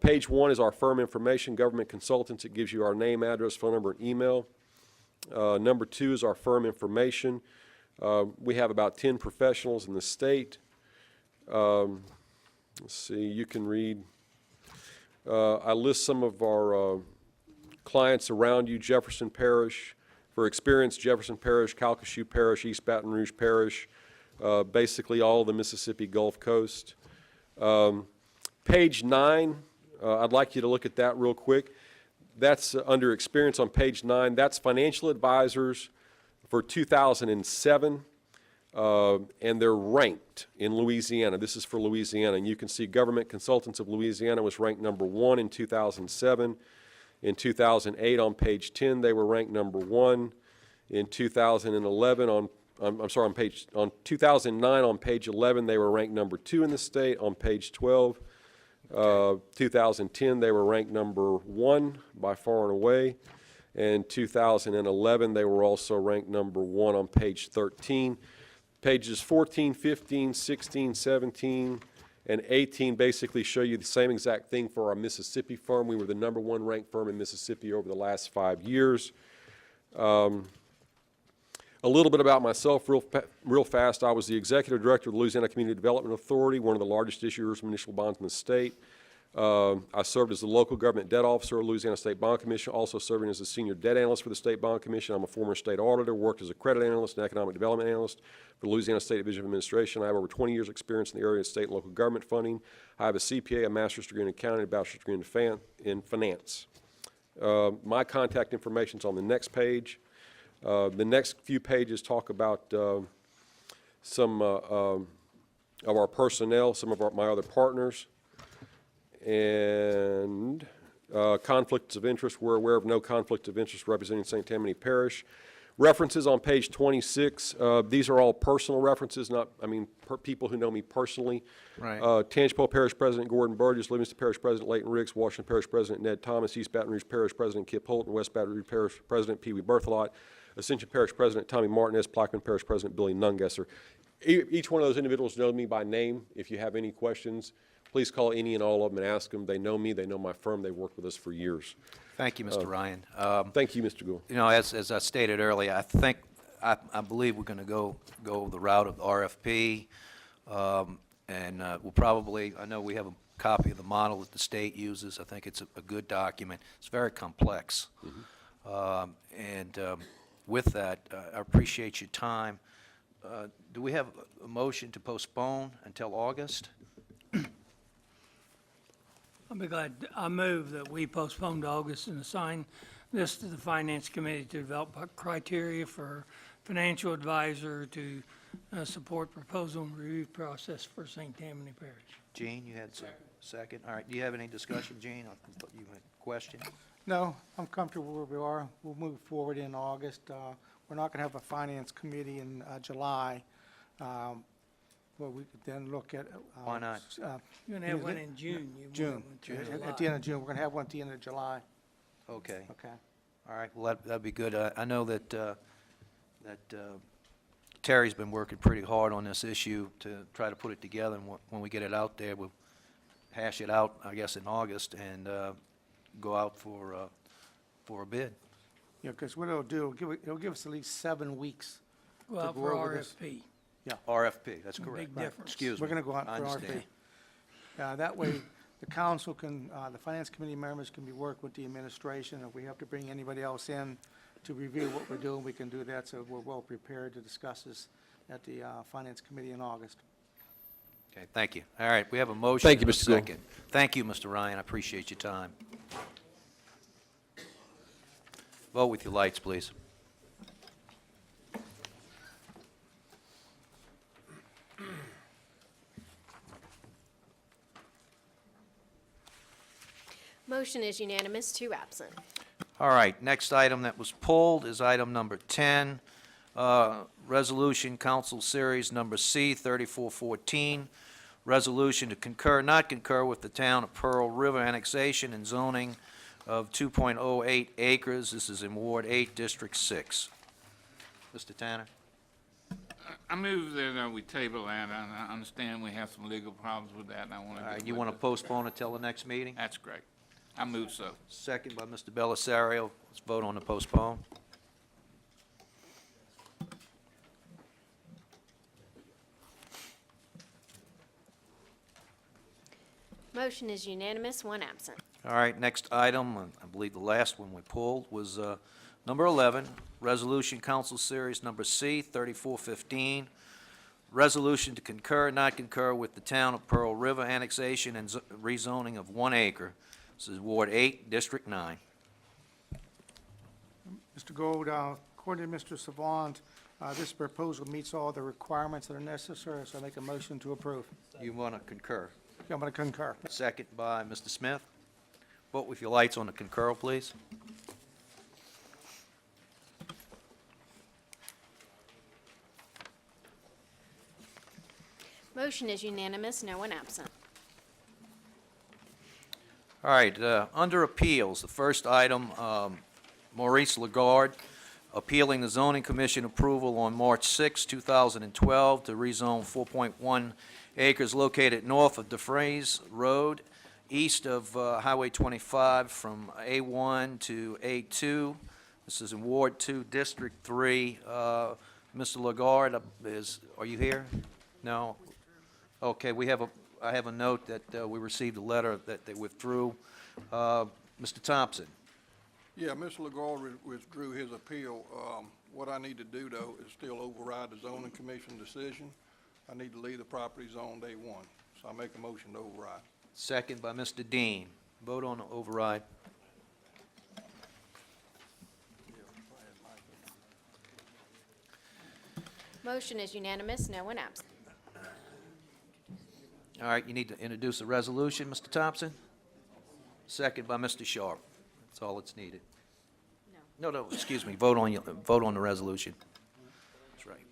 Page 1 is our firm information, government consultants. It gives you our name, address, phone number, and email. Number 2 is our firm information. We have about 10 professionals in the state. Let's see, you can read. I list some of our clients around you: Jefferson Parish, for experience, Jefferson Parish, Calcasieu Parish, East Baton Rouge Parish, basically all of the Mississippi Gulf Coast. Page 9, I'd like you to look at that real quick. That's under experience on page 9. That's financial advisors for 2007, and they're ranked in Louisiana. This is for Louisiana, and you can see Government Consultants of Louisiana was ranked number 1 in 2007. In 2008 on page 10, they were ranked number 1. In 2011 on 2009 on page 11, they were ranked number 2 in the state. On page 12, 2010, they were ranked number 1 by far and away. And 2011, they were also ranked number 1 on page 13. Pages 14, 15, 16, 17, and 18 basically show you the same exact thing for our Mississippi firm. We were the number 1 ranked firm in Mississippi over the last 5 years. A little bit about myself real fast. I was the executive director of the Louisiana Community Development Authority, one of the largest issuers of municipal bonds in the state. I served as the local government debt officer of Louisiana State Bond Commission, also serving as the senior debt analyst for the State Bond Commission. I'm a former state auditor, worked as a credit analyst and economic development analyst for the Louisiana State Division of Administration. I have over 20 years experience in the area of state and local government funding. I have a CPA, a master's degree in accounting, a bachelor's degree in finance. My contact information is on the next page. The next few pages talk about some of our personnel, some of my other partners, and conflicts of interest. We're aware of no conflict of interest representing St. Tammany Parish. References on page 26, these are all personal references, not, people who know me personally. Right. Tangipahoa Parish President Gordon Burgess, Livingston Parish President Leighton Ricks, Washington Parish President Ned Thomas, East Baton Rouge Parish President Kip Holton, West Baton Rouge Parish President Pee Wee Berthelot, Ascension Parish President Tommy Martinez, Plaquemine Parish President Billy Nungesser. Each one of those individuals know me by name. If you have any questions, please call any and all of them and ask them. They know me, they know my firm, they've worked with us for years. Thank you, Mr. Ryan. Thank you, Mr. Gould. You know, as I stated earlier, I believe we're going to go the route of the RFP, and we'll probably, I know we have a copy of the model that the state uses. I think it's a good document. It's very complex. With that, I appreciate your time. Do we have a motion to postpone until August? I'll be glad. I move that we postpone to August and assign this to the Finance Committee to develop criteria for financial advisor to support proposal and review process for St. Tammany Parish. Gene, you had second. All right, do you have any discussion, Gene? I thought you had a question. No, I'm comfortable where we are. We'll move forward in August. We're not going to have a finance committee in July. Well, we could then look at. Why not? You're going to have one in June. June. At the end of June. We're going to have one at the end of July. Okay. Okay. All right, well, that'd be good. I know that Terry's been working pretty hard on this issue to try to put it together, and when we get it out there, we'll hash it out, I guess, in August, and go out for a bid. Yeah, because what it'll do, it'll give us at least 7 weeks. Go out go for over this. RFP. Yeah. RFP, that's correct. Big difference. Excuse me. We're going to go out I for understand. RFP. That way, the council can, the finance committee members can be work with the administration. If we have to bring anybody else in to review what we're doing, we can do that, so we're well prepared to discuss this at the finance committee in August. Okay, thank you. All right, we have a motion. Thank you, and a Mr. Gould. second. Thank you, Mr. Ryan, I appreciate your time. Vote with your lights, please. Motion is unanimous, 2 absent. All right, next item that was pulled is item number 10, Resolution Council Series Number C, 3414, resolution to concur, not concur with the town of Pearl River annexation and zoning of 2.08 acres. This is in Ward 8, District 6. Mr. Tanner? I move that we table that. I understand we have some legal problems with that, and I want to. All right, you want to postpone it till the next meeting? That's great. I move so. Second by Mr. Belisario. Let's vote on the postpone. Motion is unanimous, 1 absent. All right, next item, I believe the last one we pulled, was number 11, Resolution Council Series Number C, 3415, resolution to concur, not concur with the town of Pearl River annexation and rezoning of 1 acre. This is Ward 8, District 9. Mr. Gold, according to Mr. Savant, this proposal meets all the requirements that are necessary, so I make a motion to approve. You want to concur? Yeah, I'm going to concur. Second by Mr. Smith. Vote with your lights on the concur, please. Motion is unanimous, no one absent. All right, under appeals, the first item, Maurice Lagarde, appealing the zoning commission approval on March 6, 2012 to rezone 4.1 acres located north of DeFrays Road, east of Highway 25 from A1 to A2. This is in Ward 2, District 3. Mr. Lagarde, are you here? No? Okay, I have a note that we received a letter that they withdrew. Mr. Thompson? Yeah, Mr. Lagarde withdrew his appeal. What I need to do, though, is still override the zoning commission decision. I need to leave the property zoned A1, so I make a motion to override. Second by Mr. Dean. Vote on the override. Motion is unanimous, no one absent. All right, you need to introduce the resolution, Mr. Thompson. Second by Mr. Sharp. That's all that's needed. No. No, excuse me, vote on the resolution. That's right.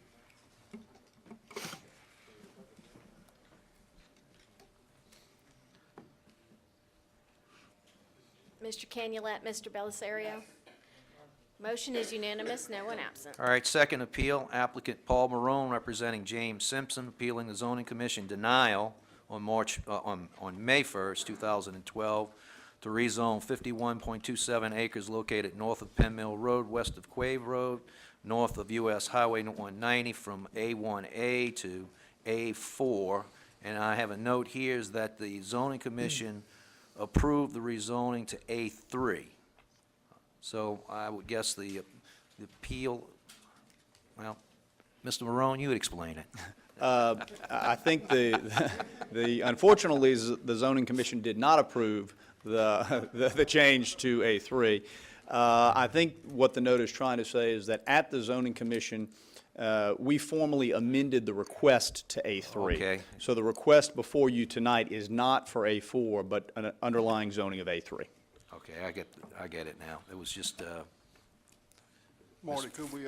Mr. Canulet, Mr. Belisario. Motion is unanimous, no one absent. All right, second appeal, applicant Paul Marone representing James Simpson, appealing the zoning commission denial on May 1st, 2012, to rezone 51.27 acres located north of Penn Mill Road, west of Quave Road, north of US Highway 190 from A1A to A4. And I have a note here is that the zoning commission approved the rezoning to A3. So I would guess the appeal, well, Mr. Marone, you would explain it. I think unfortunately, the zoning commission did not approve the change to A3. I think what the note is trying to say is that at the zoning commission, we formally amended the request to A3. Okay. So the request before you tonight is not for A4, but an underlying zoning of A3. Okay, I get it now. It was just, Marty, could we,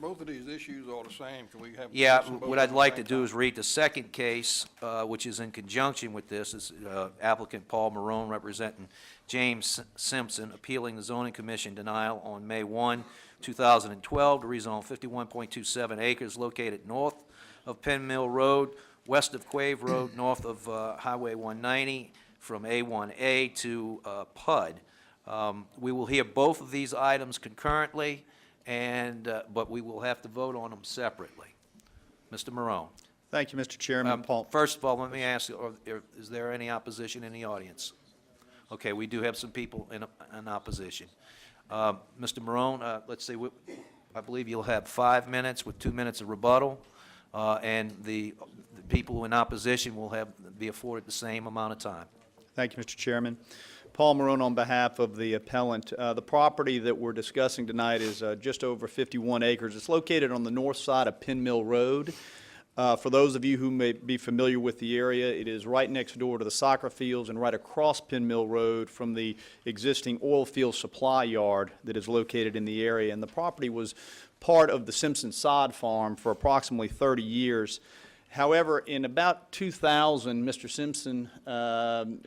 both of these issues are the same, can we have? yeah, discussion both what at I'd the like to same do time? is read the second case, which is in conjunction with this, is applicant Paul Marone representing James Simpson, appealing the zoning commission denial on May 1, 2012, to rezone 51.27 acres located north of Penn Mill Road, west of Quave Road, north of Highway 190, from A1A to PUD. We will hear both of these items concurrently, but we will have to vote on them separately. Mr. Marone. Thank you, Mr. Chairman. Paul. First of all, let me ask you, is there any opposition in the audience? Okay, we do have some people in opposition. Mr. Marone, let's see, I believe you'll have 5 minutes with 2 minutes of rebuttal, and the people in opposition will be afforded the same amount of time. Thank you, Mr. Chairman. Paul Marone on behalf of the appellant. The property that we're discussing tonight is just over 51 acres. It's located on the north side of Penn Mill Road. For those of you who may be familiar with the area, it is right next door to the soccer fields and right across Penn Mill Road from the existing oil field supply yard that is located in the area. And the property was part of the Simpson sod farm for approximately 30 years. However, in about 2000, Mr. Simpson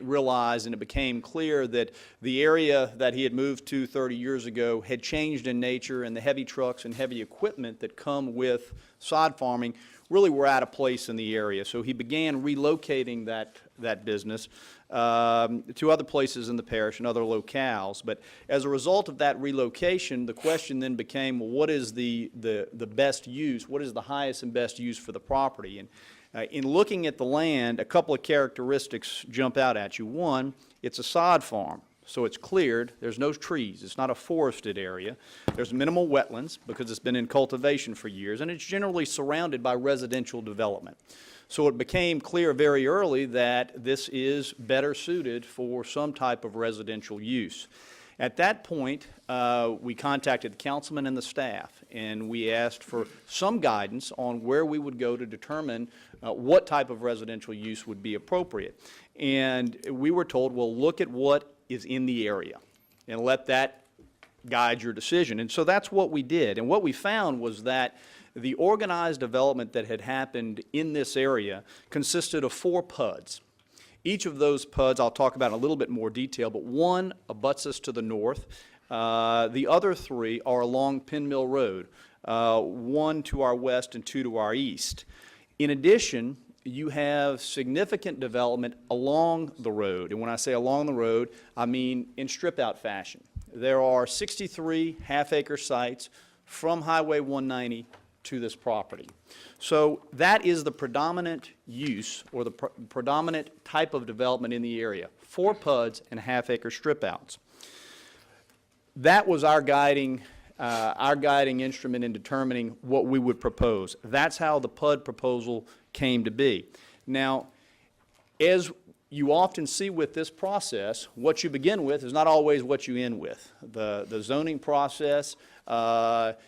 realized, and it became clear, that the area that he had moved to 30 years ago had changed in nature, and the heavy trucks and heavy equipment that come with sod farming really were out of place in the area. So he began relocating that business to other places in the parish and other locales. But as a result of that relocation, the question then became, well, what is the best use? What is the highest and best use for the property? And in looking at the land, a couple of characteristics jump out at you. One, it's a sod farm. So it's cleared, there's no trees, it's not a forested area, there's minimal wetlands because it's been in cultivation for years, and it's generally surrounded by residential development. So it became clear very early that this is better suited for some type of residential use. At that point, we contacted the councilman and the staff, and we asked for some guidance on where we would go to determine what type of residential use would be appropriate. And we were told, well, look at what is in the area and let that guide your decision. And so that's what we did. And what we found was that the organized development that had happened in this area consisted of 4 PUDs. Each of those PUDs I'll talk about in a little bit more detail, but one abuts us to the north. The other 3 are along Penn Mill Road, 1 to our west and 2 to our east. In addition, you have significant development along the road. And when I say along the road, I mean in strip-out fashion. There are 63 half-acre sites from Highway 190 to this property. So that is the predominant use or the predominant type of development in the area, 4 PUDs and half-acre strip-outs. That was our guiding instrument in determining what we would propose. That's how the PUD proposal came to be. Now, as you often see with this process, what you begin with is not always what you end with. The zoning process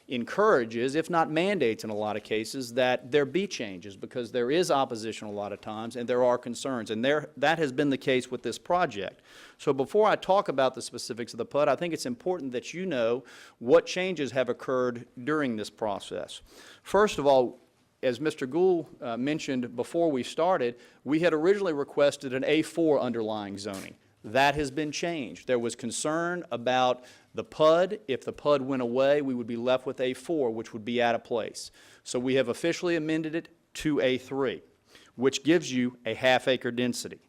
encourages, if not mandates in a lot of cases, that there be changes because there is opposition a lot of times and there are concerns. And that has been the case with this project. So before I talk about the specifics of the PUD, I think it's important that you know what changes have occurred during this process. First of all, as Mr. Gould mentioned before we started, we had originally requested an A4 underlying zoning. That has been changed. There was concern about the PUD. If the PUD went away, we would be left with A4, which would be out of place. So we have officially amended it to A3, which gives you a half-acre density.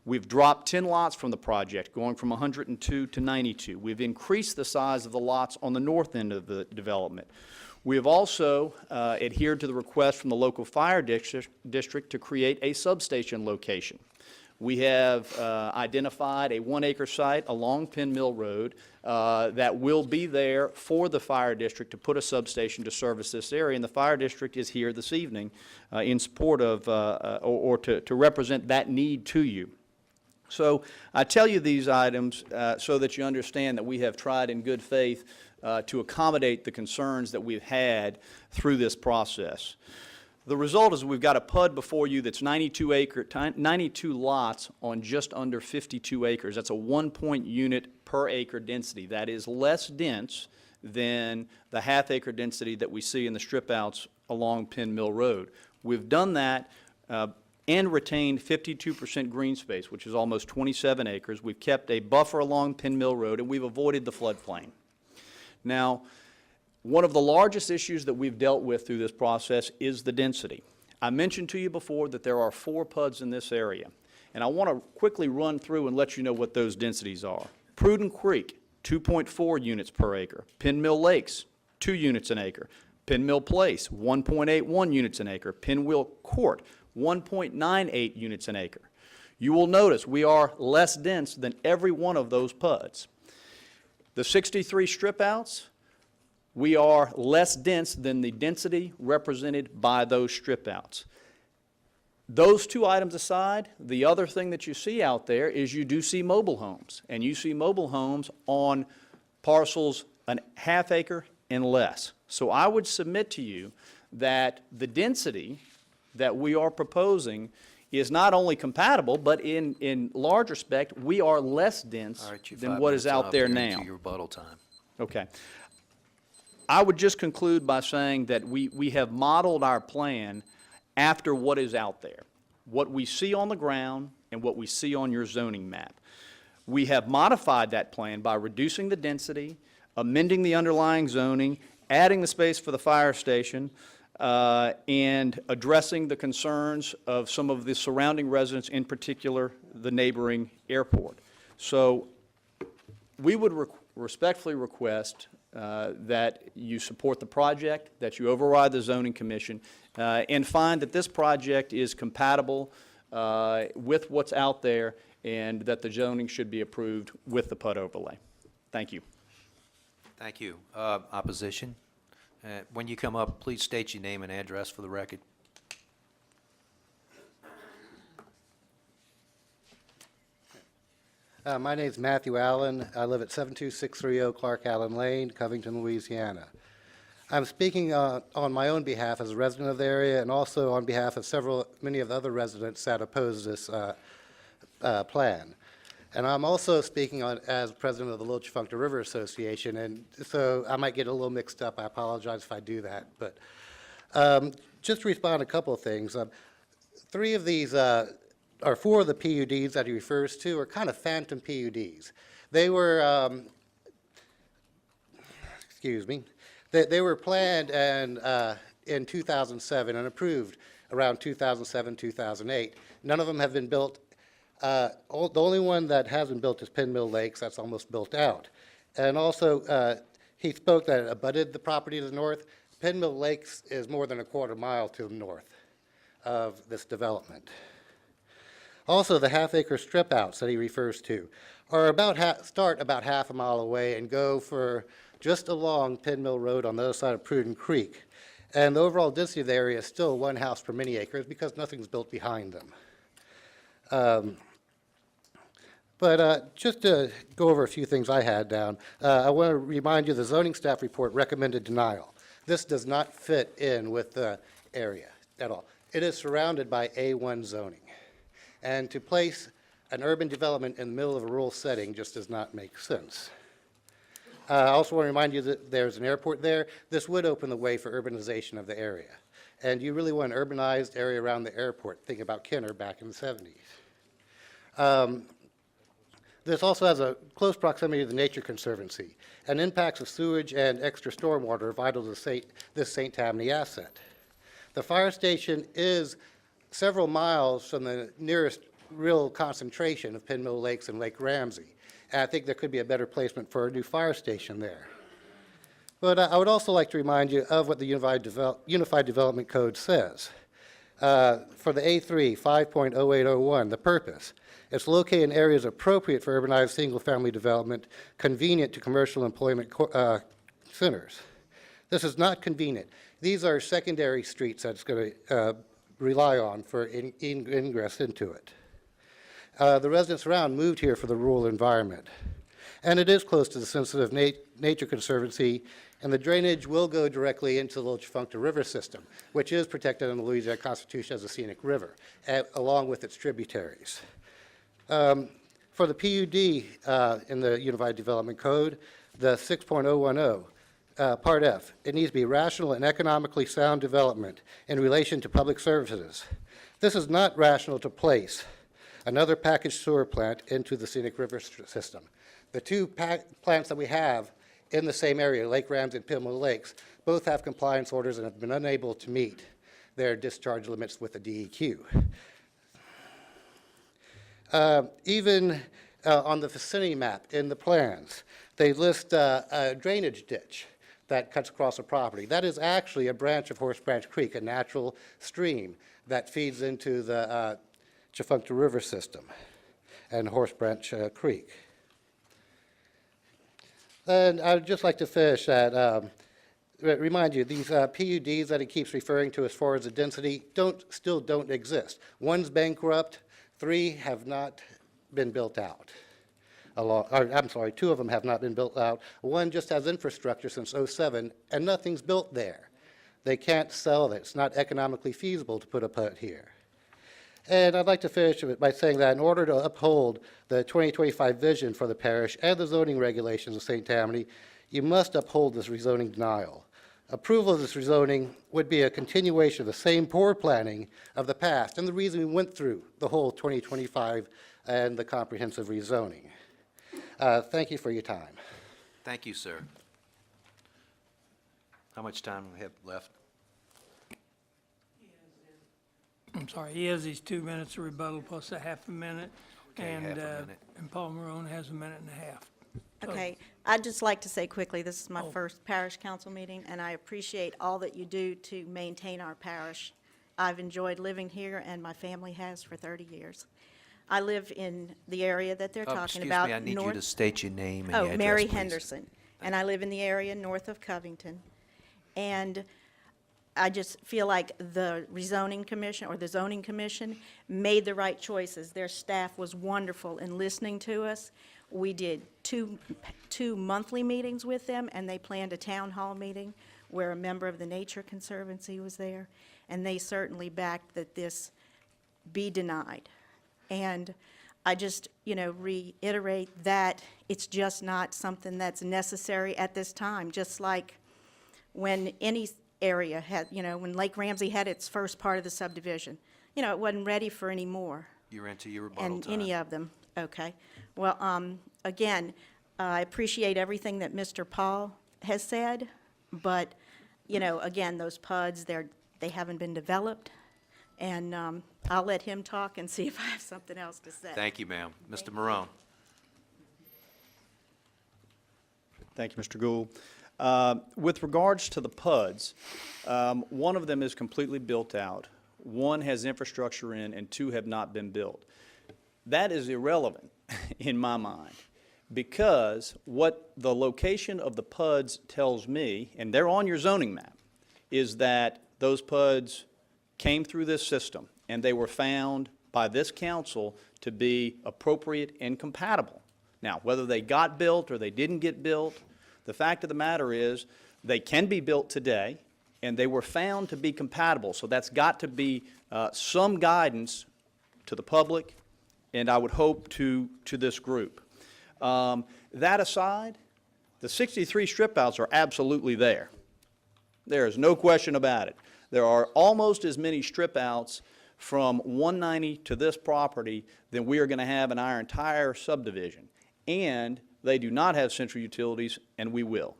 We've dropped 10 lots from the project, going from 102 to 92. We've increased the size of the lots on the north end of the development. We have also adhered to the request from the local fire district to create a substation location. We have identified a 1-acre site along Penn Mill Road that will be there for the fire district to put a substation to service this area, and the fire district is here this evening in support of, or to represent that need to you. So I tell you these items so that you understand that we have tried in good faith to accommodate the concerns that we've had through this process. The result is we've got a PUD before you that's 92 lots on just under 52 acres. That's a 1 unit per acre density. That is less dense than the half-acre density that we see in the strip-outs along Penn Mill Road. We've done that and retained 52% green space, which is almost 27 acres. We've kept a buffer along Penn Mill Road, and we've avoided the floodplain. Now, one of the largest issues that we've dealt with through this process is the density. I mentioned to you before that there are 4 PUDs in this area, and I want to quickly run through and let you know what those densities are. Prudent Creek, 2.4 units per acre. Penn Mill Lakes, 2 units an acre. Penn Mill Place, 1.81 units an acre. Penn Mill Court, 1.98 units an acre. You will notice we are less dense than every one of those PUDs. The 63 strip-outs, we are less dense than the density represented by those strip-outs. Those 2 items aside, the other thing that you see out there is you do see mobile homes, and you see mobile homes on parcels a half acre and less. So I would submit to you that the density that we are proposing is not only compatible, but in large respect, we are less dense than what is out there now. Your rebuttal time. Okay. I would just conclude by saying that we have modeled our plan after what is out there, what we see on the ground and what we see on your zoning map. We have modified that plan by reducing the density, amending the underlying zoning, adding the space for the fire station, and addressing the concerns of some of the surrounding residents, in particular the neighboring airport. So we would respectfully request that you support the project, that you override the zoning commission, and find that this project is compatible with what's out there and that the zoning should be approved with the PUD overlay. Thank you. Thank you. Opposition? When you come up, please state your name and address for the record. My name is Matthew Allen. I live at 72630 Clark Allen Lane, Covington, Louisiana. I'm speaking on my own behalf as a resident of the area and also on behalf of many of the other residents that oppose this plan. And I'm also speaking as president of the Little Tchefuncte River Association, and so I might get a little mixed up. I apologize if I do that. But just to respond to a couple of things, 3 of these, or 4 of the PUDs that he refers to are kind of phantom PUDs. They were, excuse me, they were planned in 2007 and approved around 2007, 2008. None of them have been built. The only one that hasn't built is Penn Mill Lakes. That's almost built out. And also, he spoke that it abutted the property to the north. Penn Mill Lakes is more than a quarter mile to the north of this development. Also, the half-acre strip-outs that he refers to are start about half a mile away and go for just along Penn Mill Road on the other side of Prudent Creek. And the overall density of the area is still 1 house per many acres because nothing's built behind them. But just to go over a few things I had down, I want to remind you the zoning staff report recommended denial. This does not fit in with the area at all. It is surrounded by A1 zoning. And to place an urban development in the middle of a rural setting just does not make sense. I also want to remind you that there's an airport there. This would open the way for urbanization of the area. And you really want an urbanized area around the airport. Think about Kenner back in the 70s. This also has a close proximity to the Nature Conservancy, and impacts of sewage and extra stormwater are vital to this St. Tammany asset. The fire station is several miles from the nearest real concentration of Pinmill Lakes and Lake Ramsey, and I think there could be a better placement for a new fire station there. But I would also like to remind you of what the Unified Development Code says. For the A3, 5.0801, the purpose. It's located in areas appropriate for urbanized single-family development, convenient to commercial employment centers. This is not convenient. These are secondary streets that it's going to rely on for ingress into it. The residents around moved here for the rural environment. And it is close to the sensitive Nature Conservancy, and the drainage will go directly into the Little Tchefuncte River system, which is protected in the Louisiana Constitution as a scenic river, along with its tributaries. For the PUD in the Unified Development Code, the 6.010, Part F, it needs to be rational and economically sound development in relation to public services. This is not rational to place another packaged sewer plant into the scenic river system. The two plants that we have in the same area, Lake Ramsey and Pinmill Lakes, both have compliance orders and have been unable to meet their discharge limits with the DEQ. Even on the vicinity map in the plans, they list a drainage ditch that cuts across the property. That is actually a branch of Horse Branch Creek, a natural stream that feeds into the Tchefuncte River system and Horse Branch Creek. And I would just like to finish that, remind you, these PUDs that he keeps referring to as far as the density still don't exist. One's bankrupt, 3 have not been built out. Two of them have not been built out. One just has infrastructure since '07, and nothing's built there. They can't sell it. It's not economically feasible to put a PUD here. And I'd like to finish by saying that in order to uphold the 2025 vision for the parish and the zoning regulations of St. Tammany, you must uphold this rezoning denial. Approval of this rezoning would be a continuation of the same poor planning of the past and the reason we went through the whole 2025 and the comprehensive rezoning. Thank you for your time. Thank you, sir. How much time do we have left? I'm sorry, he has his 2 minutes of rebuttal plus a half a minute. Okay, and, half a minute. And Paul Marone has a minute and a half. Okay, I'd just like to say quickly, this is my first parish council meeting, and I appreciate all that you do to maintain our parish. I've enjoyed living here, and my family has for 30 years. I live in the area that they're talking about. Excuse me, I need you to state your name and your address, Mary please. Henderson, and I live in the area north of Covington. And I just feel like the rezoning commission, or the zoning commission, made the right choices. Their staff was wonderful in listening to us. We did two monthly meetings with them, and they planned a town hall meeting where a member of the Nature Conservancy was there, and they certainly backed that this be denied. And I just, reiterate that it's just not something that's necessary at this time, just like when any area had, when Lake Ramsey had its first part of the subdivision, it wasn't ready for any more. You're into your rebuttal And time. any of them, okay. Well, again, I appreciate everything that Mr. Paul has said, but, again, those PUDs, they haven't been developed, and I'll let him talk and see if I have something else to say. Thank you, ma'am. Mr. Marone. Thank you, Mr. Gould. With regards to the PUDs, one of them is completely built out, one has infrastructure in, and 2 have not been built. That is irrelevant in my mind, because what the location of the PUDs tells me, and they're on your zoning map, is that those PUDs came through this system, and they were found by this council to be appropriate and compatible. Now, whether they got built or they didn't get built, the fact of the matter is they can be built today, and they were found to be compatible. So that's got to be some guidance to the public, and I would hope to this group. That aside, the 63 strip outs are absolutely there. There is no question about it. There are almost as many strip outs from 190 to this property than we are going to have in our entire subdivision. And they do not have central utilities, and we will.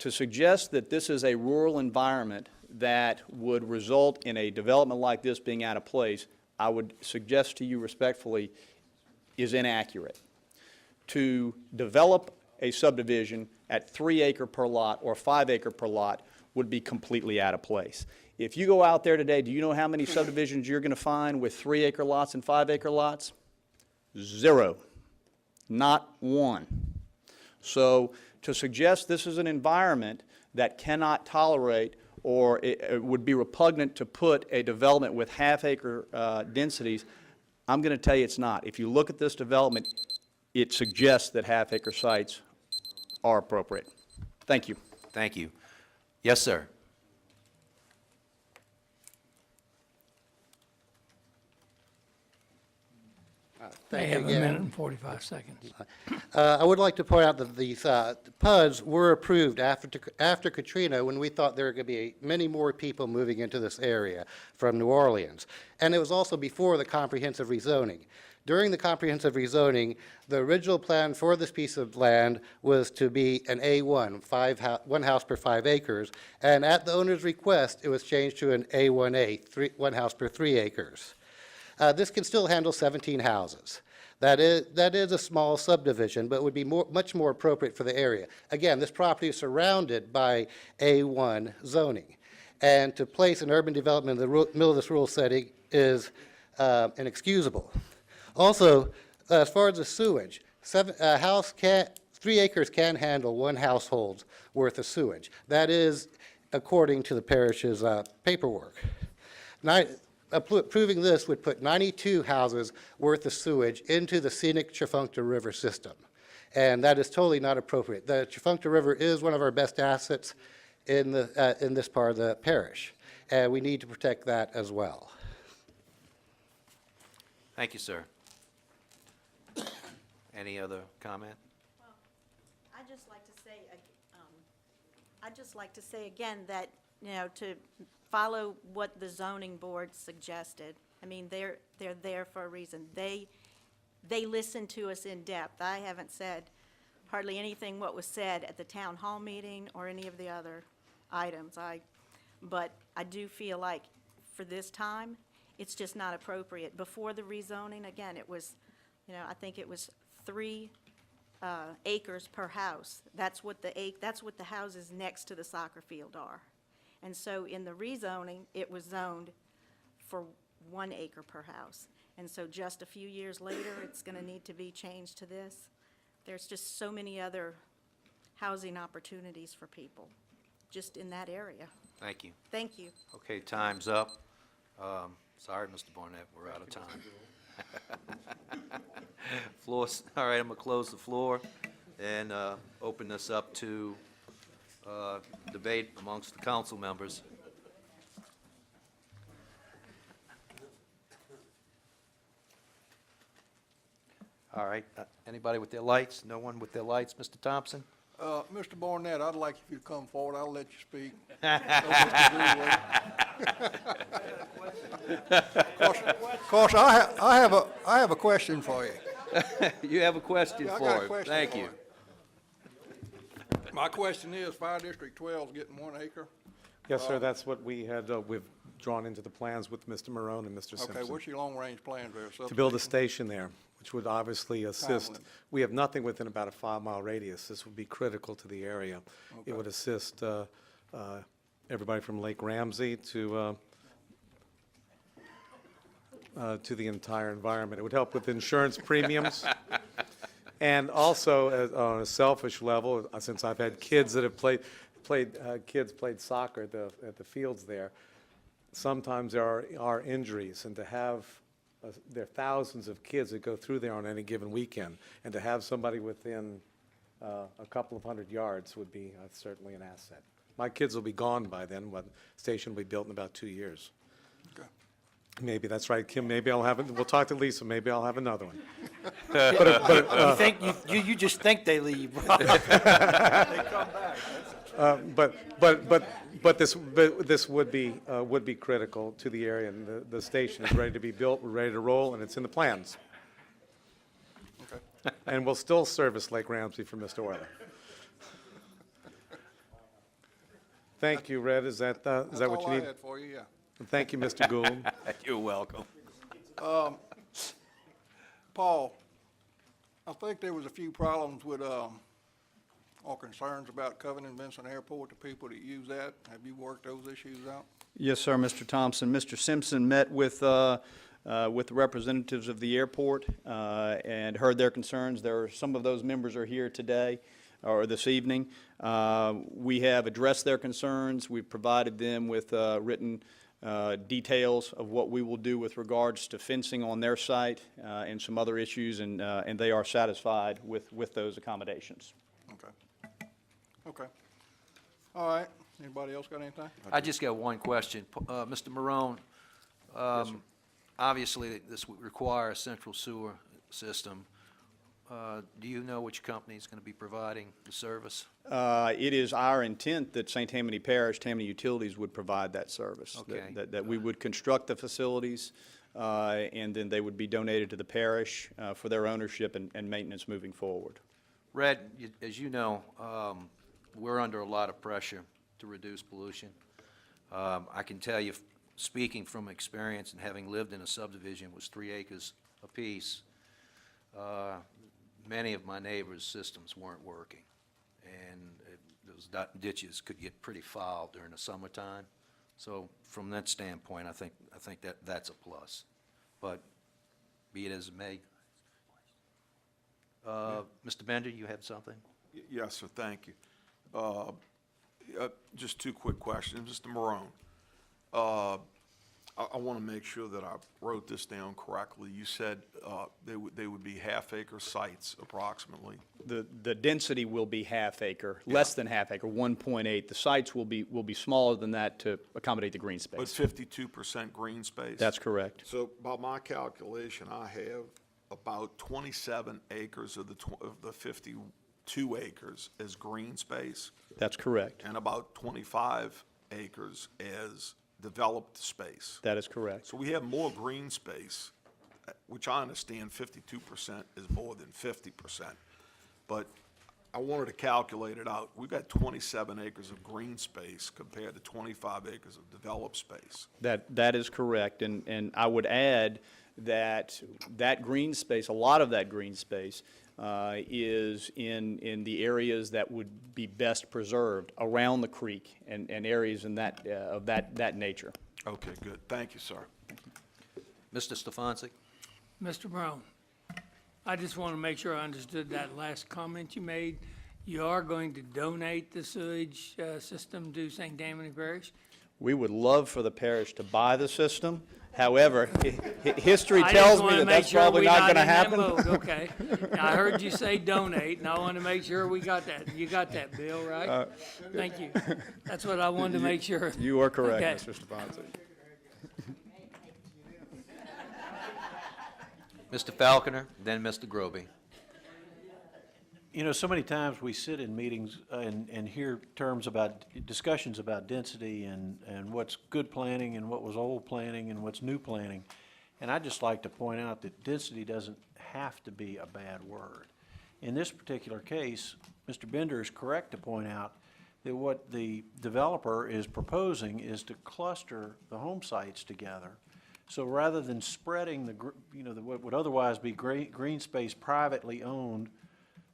To suggest that this is a rural environment that would result in a development like this being out of place, I would suggest to you respectfully, is inaccurate. To develop a subdivision at 3 acre per lot or 5 acre per lot would be completely out of place. If you go out there today, do you know how many subdivisions you're going to find with 3 acre lots and 5 acre lots? 0. Not one. So to suggest this is an environment that cannot tolerate or it would be repugnant to put a development with half-acre densities, I'm going to tell you it's not. If you look at this development, it suggests that half-acre sites are appropriate. Thank you. Thank you. Yes, sir. They have a minute and 45 seconds. I would like to point out that these PUDs were approved after Katrina, when we thought there were going to be many more people moving into this area from New Orleans. And it was also before the comprehensive rezoning. During the comprehensive rezoning, the original plan for this piece of land was to be an A1, 1 house per 5 acres, and at the owner's request, it was changed to an A1A, 1 house per 3 acres. This can still handle 17 houses. That is a small subdivision, but would be much more appropriate for the area. Again, this property is surrounded by A1 zoning, and to place an urban development in the middle of this rural setting is inexcusable. Also, as far as the sewage, 3 acres can handle 1 household's worth of sewage. That is according to the parish's paperwork. Approving this would put 92 houses worth of sewage into the scenic Tchefuncte River system, and that is totally not appropriate. The Tchefuncte River is one of our best assets in this part of the parish, and we need to protect that as well. Thank you, sir. Any other comment? Well, I'd just like to say again that, you know, to follow what the zoning board suggested. I mean, they're there for a reason. They listened to us in depth. I haven't said hardly anything what was said at the town hall meeting or any of the other items. But I do feel like for this time, it's just not appropriate. Before the rezoning, again, it was, you know, I think it was 3 acres per house. That's what the houses next to the soccer field are. And so in the rezoning, it was zoned for 1 acre per house. And so just a few years later, it's going to need to be changed to this. There's just so many other housing opportunities for people just in that area. Thank you. Thank you. Okay, time's up. Sorry, Mr. Barnett, we're out of time. Floor, all right, I'm going to close the floor and open this up to debate amongst the council members. All right, anybody with their lights? No one with their lights? Mr. Thompson? Mr. Barnett, I'd like if you come forward, I'll let you speak. Of course, I have a question for you. You have a question Yeah, I for got a him. question Thank for you. him. My question is, Fire District 12 is getting 1 acre. Yes, sir, that's what we had, we've drawn into the plans with Mr. Morone and Mr. Simpson. Okay, what's your long-range plans there? To build a station there, which would obviously assist. Timeline. We have nothing within about a 5-mile radius. This would be critical to the area. It would assist everybody from Lake Ramsey to the entire environment. It would help with insurance premiums. And also, on a selfish level, since I've had kids that have played soccer at the fields there, sometimes there are injuries, and to have there are thousands of kids that go through there on any given weekend, and to have somebody within a couple of hundred yards would be certainly an asset. My kids will be gone by then, when the station will be built in about 2 years. Okay. Maybe, that's right, Kim, maybe I'll have, we'll talk to Lisa, maybe I'll have another one. You think, you just think they leave. But this would be critical to the area, and the station is ready to be built, we're ready to roll, and it's in the plans. Okay. And we'll still service Lake Ramsey for Mr. Euler. Thank you, Red, is that what you need? That's all I had for you, yeah. Thank you, Mr. Gould. You're welcome. Paul, I think there was a few problems with, or concerns about Covenant Vincent Airport, the people that use that. Have you worked those issues out? Yes, sir, Mr. Thompson. Mr. Simpson met with the representatives of the airport and heard their concerns. Some of those members are here today or this evening. We have addressed their concerns. We've provided them with written details of what we will do with regards to fencing on their site and some other issues, and they are satisfied with those accommodations. Okay. Okay. All right. Anybody else got anything? I just got one question. Mr. Marone, obviously, this would require a central sewer system. Do you know which company is going to be providing the service? It is our intent that St. Tammany Parish, Tammany Utilities would provide that service. Okay. That we would construct the facilities, and then they would be donated to the parish for their ownership and maintenance moving forward. Red, as you know, we're under a lot of pressure to reduce pollution. I can tell you, speaking from experience and having lived in a subdivision was 3 acres apiece, many of my neighbors' systems weren't working, and those ditches could get pretty foul during the summertime. So from that standpoint, I think that's a plus. But be it as it may. Mr. Bender, you had something? Yes, sir, thank you. Just 2 quick questions. Mr. Marone, I want to make sure that I wrote this down correctly. You said they would be half-acre sites approximately. The density will be half acre, less than half acre, 1.8. The sites will be smaller than that to accommodate the green space. But 52% green space? That's correct. So by my calculation, I have about 27 acres of the 52 acres as green space. That's correct. And about 25 acres as developed space. That is correct. So we have more green space, which I understand 52% is more than 50%. But I wanted to calculate it out. We've got 27 acres of green space compared to 25 acres of developed space. That is correct, and I would add that green space, a lot of that green space, is in the areas that would be best preserved around the creek and areas in of that nature. Okay, good. Thank you, sir. Mr. Stefanczyk? Mr. Brown, I just want to make sure I understood that last comment you made. You are going to donate the sewage system to St. Tammany Parish? We would love for the parish to buy the system. However, history tells me that that's probably not going to happen. Okay. I heard you say donate, and I want to make sure we got that. You got that, Bill, right? Thank you. That's what I wanted to make sure. You are correct, Okay. Mr. Stefanczyk. Mr. Falconer, then Mr. Groby. You know, so many times we sit in meetings and hear discussions about density and what's good planning and what was old planning and what's new planning. And I'd just like to point out that density doesn't have to be a bad word. In this particular case, Mr. Bender is correct to point out that what the developer is proposing is to cluster the home sites together. So rather than spreading what would otherwise be green space privately owned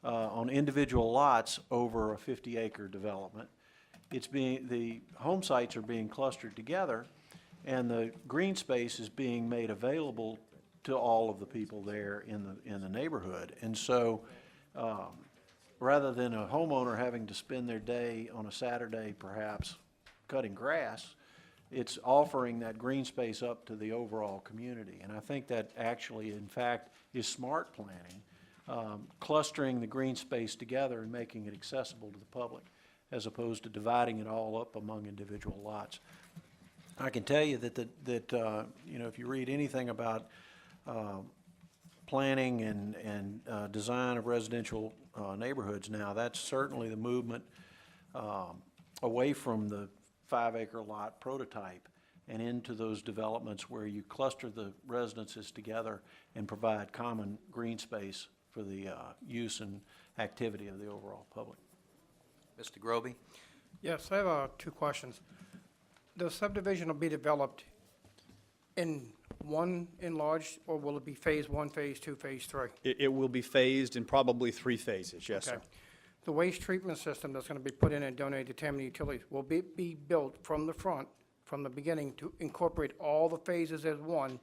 on individual lots over a 50-acre development, the home sites are being clustered together, and the green space is being made available to all of the people there in the neighborhood. And so, rather than a homeowner having to spend their day on a Saturday, perhaps cutting grass, it's offering that green space up to the overall community. And I think that actually, in fact, is smart planning, clustering the green space together and making it accessible to the public, as opposed to dividing it all up among individual lots. I can tell you that, you know, if you read anything about planning and design of residential neighborhoods now, that's certainly the movement away from the 5-acre lot prototype and into those developments where you cluster the residences together and provide common green space for the use and activity of the overall public. Mr. Groby? Yes, I have 2 questions. The subdivision will be developed in one enlarged, or will it be phase 1, phase 2, phase 3? It will be phased in probably 3 phases, yes, sir. Okay. The waste treatment system that's going to be put in and donated to Tammany Utilities, will be built from the front, from the beginning, to incorporate all the phases as one,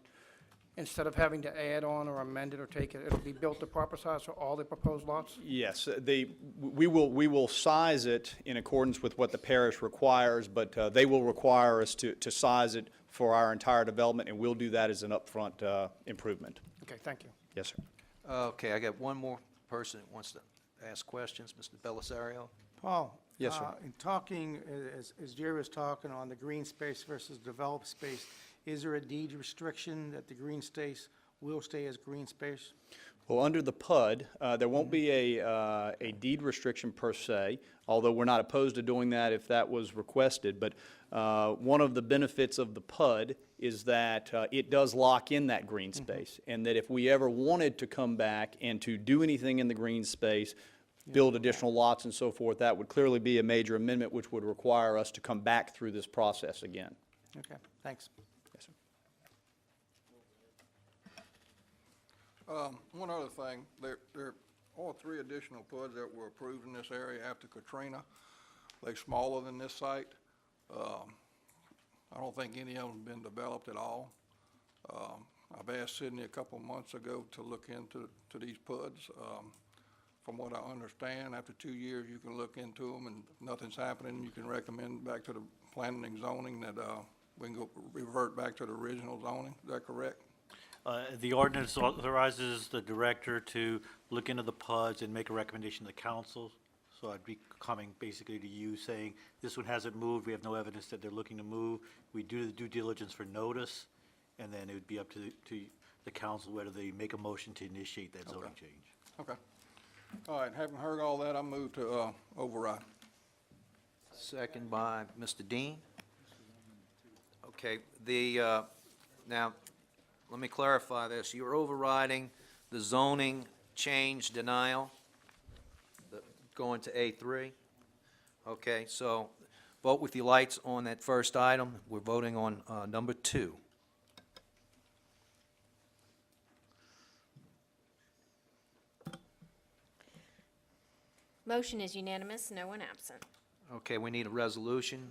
instead of having to add on or amend it or take it? It'll be built the proper size for all the proposed lots? Yes, we will size it in accordance with what the parish requires, but they will require us to size it for our entire development, and we'll do that as an upfront improvement. Okay, thank you. Yes, sir. Okay, I got one more person that wants to ask questions. Mr. Belisario? Paul? Yes, sir. In talking, as Jerry was talking on the green space versus developed space, is there a deed restriction that the green space will stay as green space? Well, under the PUD, there won't be a deed restriction per se, although we're not opposed to doing that if that was requested. But one of the benefits of the PUD is that it does lock in that green space, and that if we ever wanted to come back and to do anything in the green space, build additional lots and so forth, that would clearly be a major amendment which would require us to come back through this process again. Okay, thanks. Yes, sir. One other thing, there are 3 additional PUDs that were approved in this area after Katrina. They're smaller than this site. I don't think any of them have been developed at all. I've asked Sydney a couple months ago to look into these PUDs. From what I understand, after 2 years, you can look into them and nothing's happening. You can recommend back to the planning and zoning that we can go revert back to the original zoning. Is that correct? The ordinance authorizes the director to look into the PUDs and make a recommendation to the council. So I'd be coming basically to you saying, this one hasn't moved, we have no evidence that they're looking to move. We do the due diligence for notice, and then it would be up to the council whether they make a motion to initiate that zoning change. Okay. All right, having heard all that, I move to override. Second by Mr. Dean. Okay, now, let me clarify this. You're overriding the zoning change denial, going to A3? Okay, so vote with your lights on that first item. We're voting on number 2. Motion is unanimous, no one absent. Okay, we need a resolution.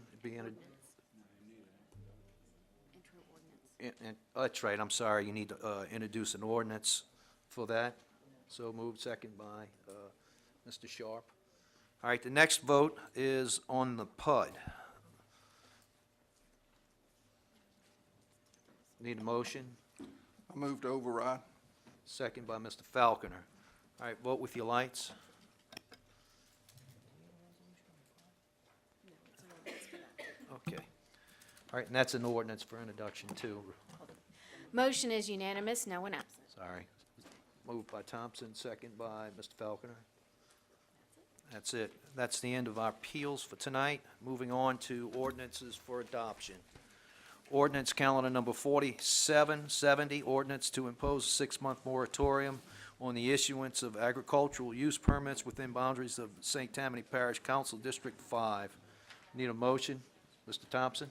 That's right, I'm sorry, you need to introduce an ordinance for that. So moved, second by Mr. Sharp. All right, the next vote is on the PUD. Need a motion? I move to override. Second by Mr. Falconer. All right, vote with your lights. Okay. All right, and that's an ordinance for introduction, too. Motion is unanimous, no one absent. Sorry. Moved by Thompson, second by Mr. Falconer. That's it. That's the end of our appeals for tonight. Moving on to ordinances for adoption. Ordinance calendar number 4770, ordinance to impose a 6-month moratorium on the issuance of agricultural use permits within boundaries of St. Tammany Parish Council District 5. Need a motion? Mr. Thompson?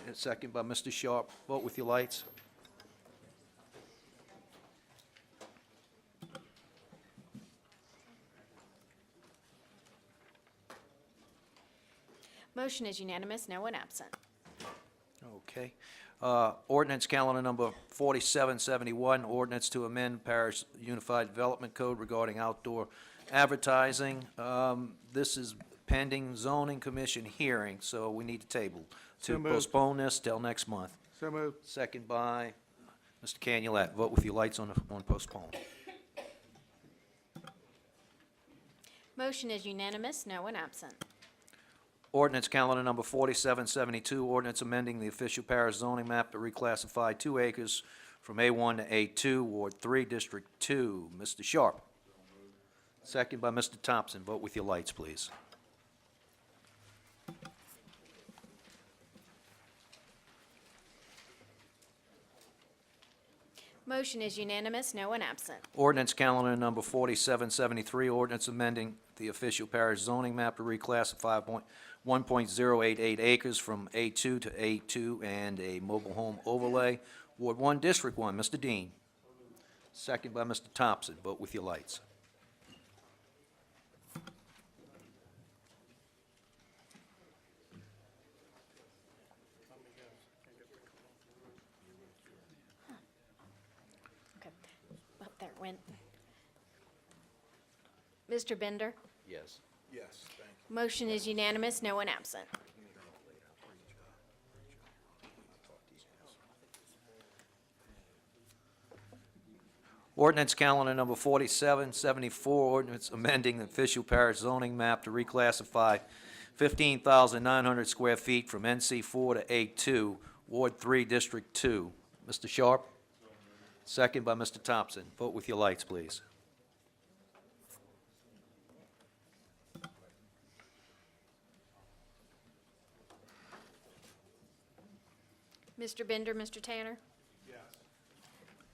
And second by Mr. Sharp. Vote with your lights. Motion is unanimous, no one absent. Okay. Ordinance calendar number 4771, ordinance to amend Parish Unified Development Code regarding outdoor advertising. This is pending zoning commission hearing, so we need to table. So To moved. postpone this till next month. So moved. Second by Mr. Canulette. Vote with your lights on postpone. Motion is unanimous, no one absent. Ordinance calendar number 4772, ordinance amending the official parish zoning map to reclassify 2 acres from A1 to A2, Ward 3, District 2. Mr. Sharp. Second by Mr. Thompson. Vote with your lights, please. Motion is unanimous, no one absent. Ordinance calendar number 4773, ordinance amending the official parish zoning map to reclassify 1.088 acres from A2 to A2 and a mobile home overlay, Ward 1, District 1. Mr. Dean. Second by Mr. Thompson. Vote with your lights. Okay. Up there it went. Mr. Bender? Yes. Yes, thank you. Motion is unanimous, no one absent. Ordinance calendar number 4774, ordinance amending the official parish zoning map to reclassify 15,900 square feet from NC4 to A2, Ward 3, District 2. Mr. Sharp? Second by Mr. Thompson. Vote with your lights, please. Mr. Bender, Mr. Tanner? Yes.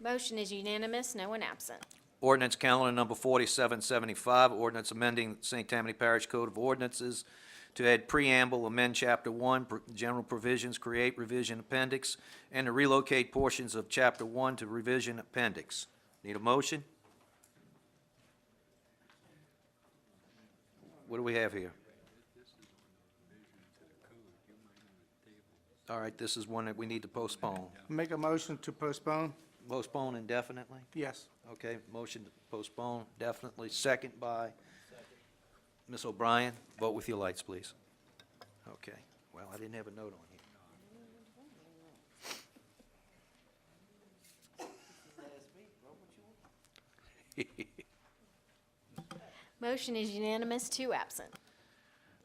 Motion is unanimous, no one absent. Ordinance calendar number 4775, ordinance amending St. Tammany Parish Code of Ordinances to add preamble, amend Chapter 1, general provisions, create revision appendix, and to relocate portions of Chapter 1 to revision appendix. Need a motion? What do we have here? All right, this is one that we need to postpone. Make a motion to postpone? Postpone indefinitely? Yes. Okay, motion to postpone definitely. Second by Ms. O'Brien. Vote with your lights, please. Okay, well, I didn't have a note on here. Motion is unanimous, 2 absent.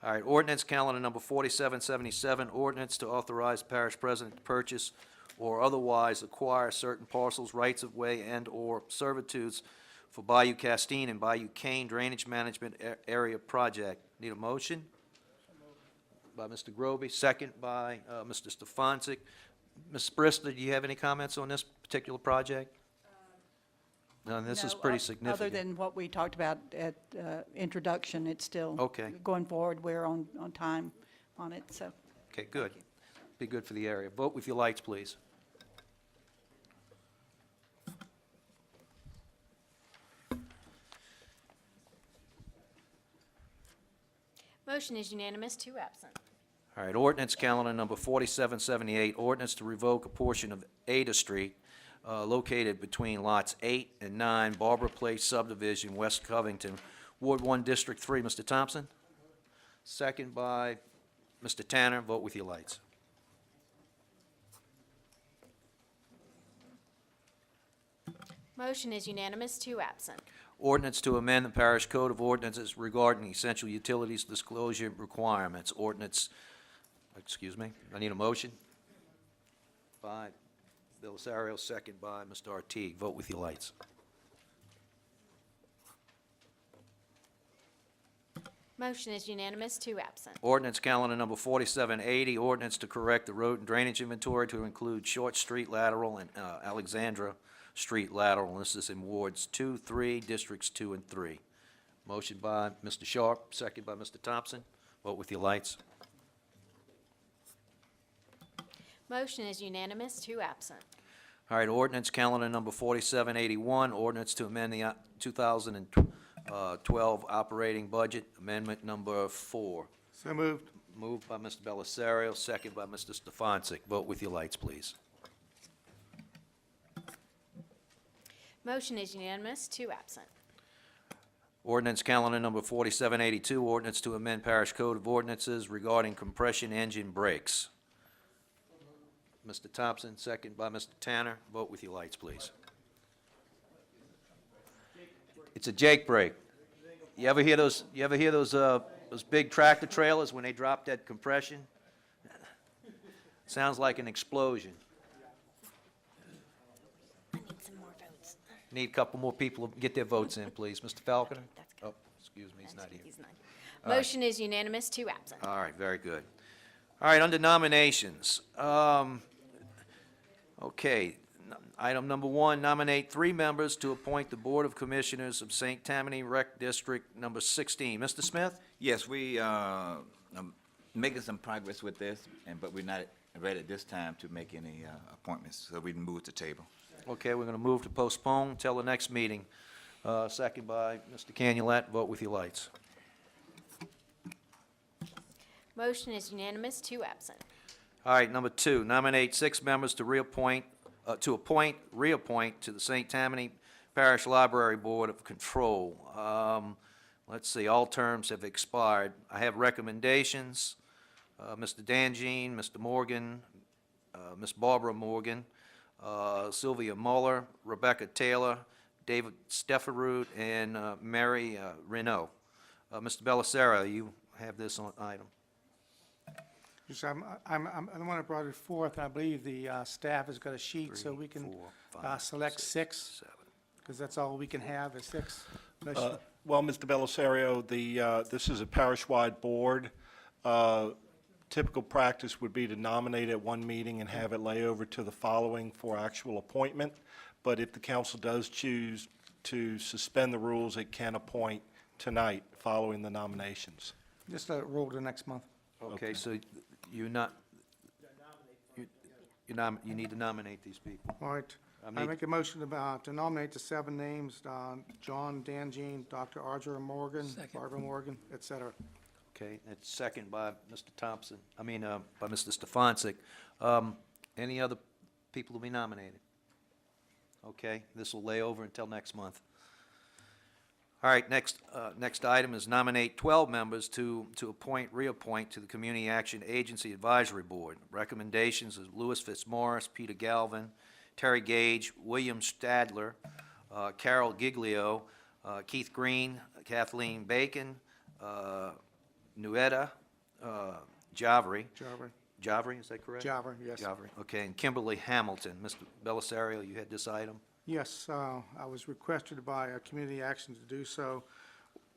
All right, ordinance calendar number 4777, ordinance to authorize parish president to purchase or otherwise acquire certain parcels, rights-of-way, and/or servitudes for Bayou Castine and Bayou Cane Drainage Management Area Project. Need a motion? By Mr. Groby, second by Mr. Stefancic. Ms. Brister, do you have any comments on this particular project? No, this is No, pretty Other significant. than what we talked about at introduction, it's still. Okay. Going forward, we're on time on it, so. Okay, good. Be good for the area. Vote with your lights, please. Motion is unanimous, 2 absent. All right, ordinance calendar number 4778, ordinance to revoke a portion of Ada Street located between lots 8 and 9, Barbara Place subdivision, West Covington, Ward 1, District 3. Mr. Thompson? Second by Mr. Tanner. Vote with your lights. Motion is unanimous, 2 absent. Ordinance to amend the parish code of ordinances regarding essential utilities disclosure requirements. Ordinance, excuse me, I need a motion. By Belisario, second by Mr. Artigue. Vote with your lights. Motion is unanimous, 2 absent. Ordinance calendar number 4780, ordinance to correct the road and drainage inventory to include Short Street lateral and Alexandra Street lateral. This is in wards 2, 3, districts 2 and 3. Motion by Mr. Sharp, second by Mr. Thompson. Vote with your lights. Motion is unanimous, 2 absent. All right, ordinance calendar number 4781, ordinance to amend the 2012 operating budget, amendment number 4. So moved. Moved by Mr. Belisario, second by Mr. Stefancic. Vote with your lights, please. Motion is unanimous, 2 absent. Ordinance calendar number 4782, ordinance to amend Parish Code of Ordinances regarding compression engine brakes. Mr. Thompson, second by Mr. Tanner. Vote with your lights, please. It's a Jake brake. You ever hear those big tractor trailers when they drop that compression? Sounds like an explosion. Need a couple more people to get their votes in, please. Mr. Falconer? Oh, excuse me, he's not here. All right. Motion is unanimous, 2 absent. All right, very good. All right, under nominations. Okay, item number 1, nominate 3 members to appoint the Board of Commissioners of St. Tammany Rec District number 16. Mr. Smith? Yes, we making some progress with this, but we're not ready at this time to make any appointments, so we can move to table. Okay, we're going to move to postpone till the next meeting. Second by Mr. Canulet. Vote with your lights. Motion is unanimous, 2 absent. All right, number 2, nominate 6 members to reappoint to the St. Tammany Parish Library Board of Control. Let's see, all terms have expired. I have recommendations. Mr. Danjean, Mr. Morgan, Ms. Barbara Morgan, Sylvia Muller, Rebecca Taylor, David Stefferud, and Mary Renault. Mr. Bellicero, you have this on item. Yes, I'm the one that brought it forth, and I believe the staff has got a sheet, so we can select 6, because that's all we can have is 6. Well, Mr. Bellisario, this is a parish-wide board. Typical practice would be to nominate at one meeting and have it lay over to the following for actual appointment. But if the council does choose to suspend the rules, it can appoint tonight following the nominations. Just let it roll to next month. Okay, so you need to nominate these people. All right. I make a motion to nominate the 7 names, John Danjean, Dr. Arthur Morgan, Barbara Morgan, et cetera. Okay, it's second by Mr. Thompson, by Mr. Stefancic. Any other people to be nominated? Okay, this will lay over until next month. All right, next item is nominate 12 members to reappoint to the Community Action Agency Advisory Board. Recommendations is Louis Fitzmaurice, Peter Galvin, Terry Gage, William Stadler, Carol Giglio, Keith Green, Kathleen Bacon, Nueda Javri. Javri, is that correct? Javri, yes. Javri, okay, and Kimberly Hamilton. Mr. Bellisario, you had this item? Yes, I was requested by Community Action to do so.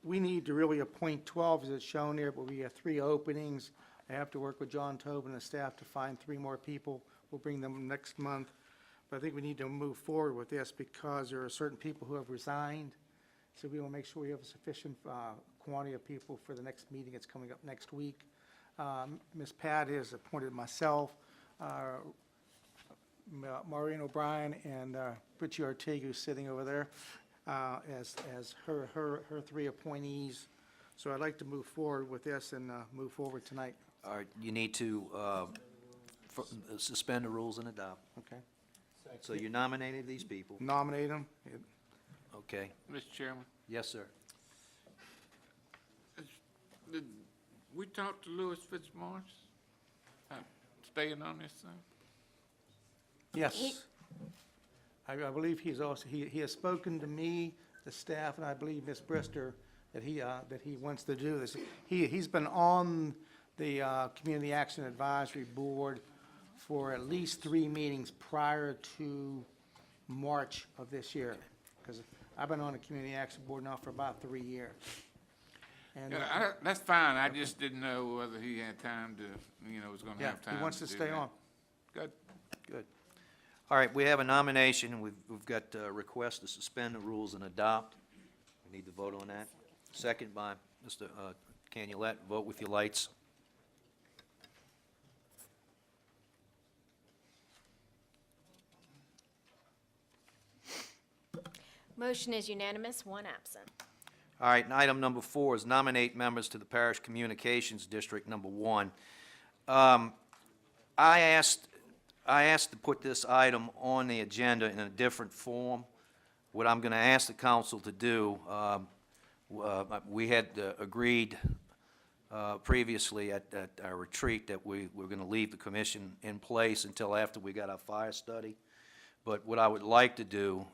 We need to really appoint 12, as it's shown here, but we have 3 openings. I have to work with John Tobin and the staff to find 3 more people. We'll bring them next month. But I think we need to move forward with this because there are certain people who have resigned. So we will make sure we have a sufficient quantity of people for the next meeting that's coming up next week. Ms. Pat has appointed myself, Maureen O'Brien, and Richie Ortega, who's sitting over there, as her 3 appointees. So I'd like to move forward with this and move forward tonight. All right, you need to suspend the rules and adopt. Okay. So you nominated these people? Nominate them. Okay. Mr. Chairman, Yes, sir. did we talk to Louis Fitzmaurice? Staying on this thing? Yes. I believe he's also, he has spoken to me, the staff, and I believe Ms. Brister, that he wants to do this. He's been on the Community Action Advisory Board for at least 3 meetings prior to March of this year, because I've been on the Community Action Board now for about 3 years. And That's fine, I just didn't know whether he had time to, was gonna have time to do that. he wants to stay on. Good. Good. All right, we have a nomination. We've got a request to suspend the rules and adopt. We need to vote on that. Second by Mr. Canulet. Vote with your lights. Motion is unanimous, 1 absent. All right, and item number 4 is nominate members to the Parish Communications District number 1. I asked to put this item on the agenda in a different form. What I'm going to ask the council to do, We had agreed previously at our retreat that we were going to leave the commission in place until after we got our fire study. But what I would like to do,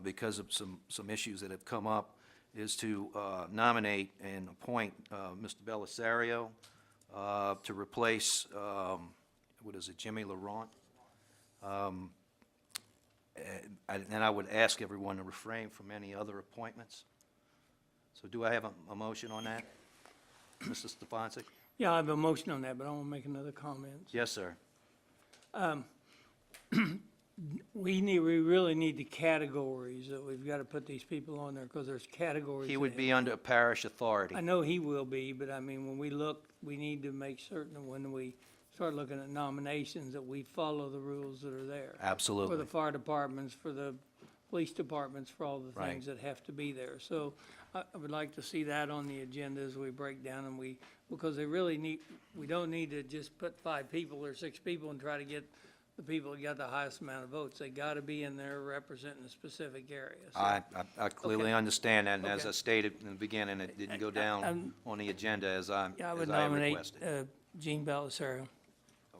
because of some issues that have come up, is to nominate and appoint Mr. Belisario to replace, what is it, Jimmy Laurent? And I would ask everyone to refrain from any other appointments. So do I have a motion on that? Mr. Stefanczyk? Yeah, I have a motion on that, but I want to make another comment. Yes, sir. We really need the categories that we've got to put these people on there, because there's categories. He would that- be under parish authority. I know he will be, but I mean, when we look, we need to make certain that when we start looking at nominations, that we follow the rules that are there. Absolutely. For the fire departments, for the police departments, for all the Right. things that have to be there. So I would like to see that on the agenda as we break down, and because they really need, we don't need to just put 5 people or 6 people and try to get the people that got the highest amount of votes. They got to be in there representing a specific area. So- I clearly Okay. understand that, and as Okay. I stated in the beginning, it didn't go down on the agenda as I Yeah, I would as nominate requested. Gene Belisario.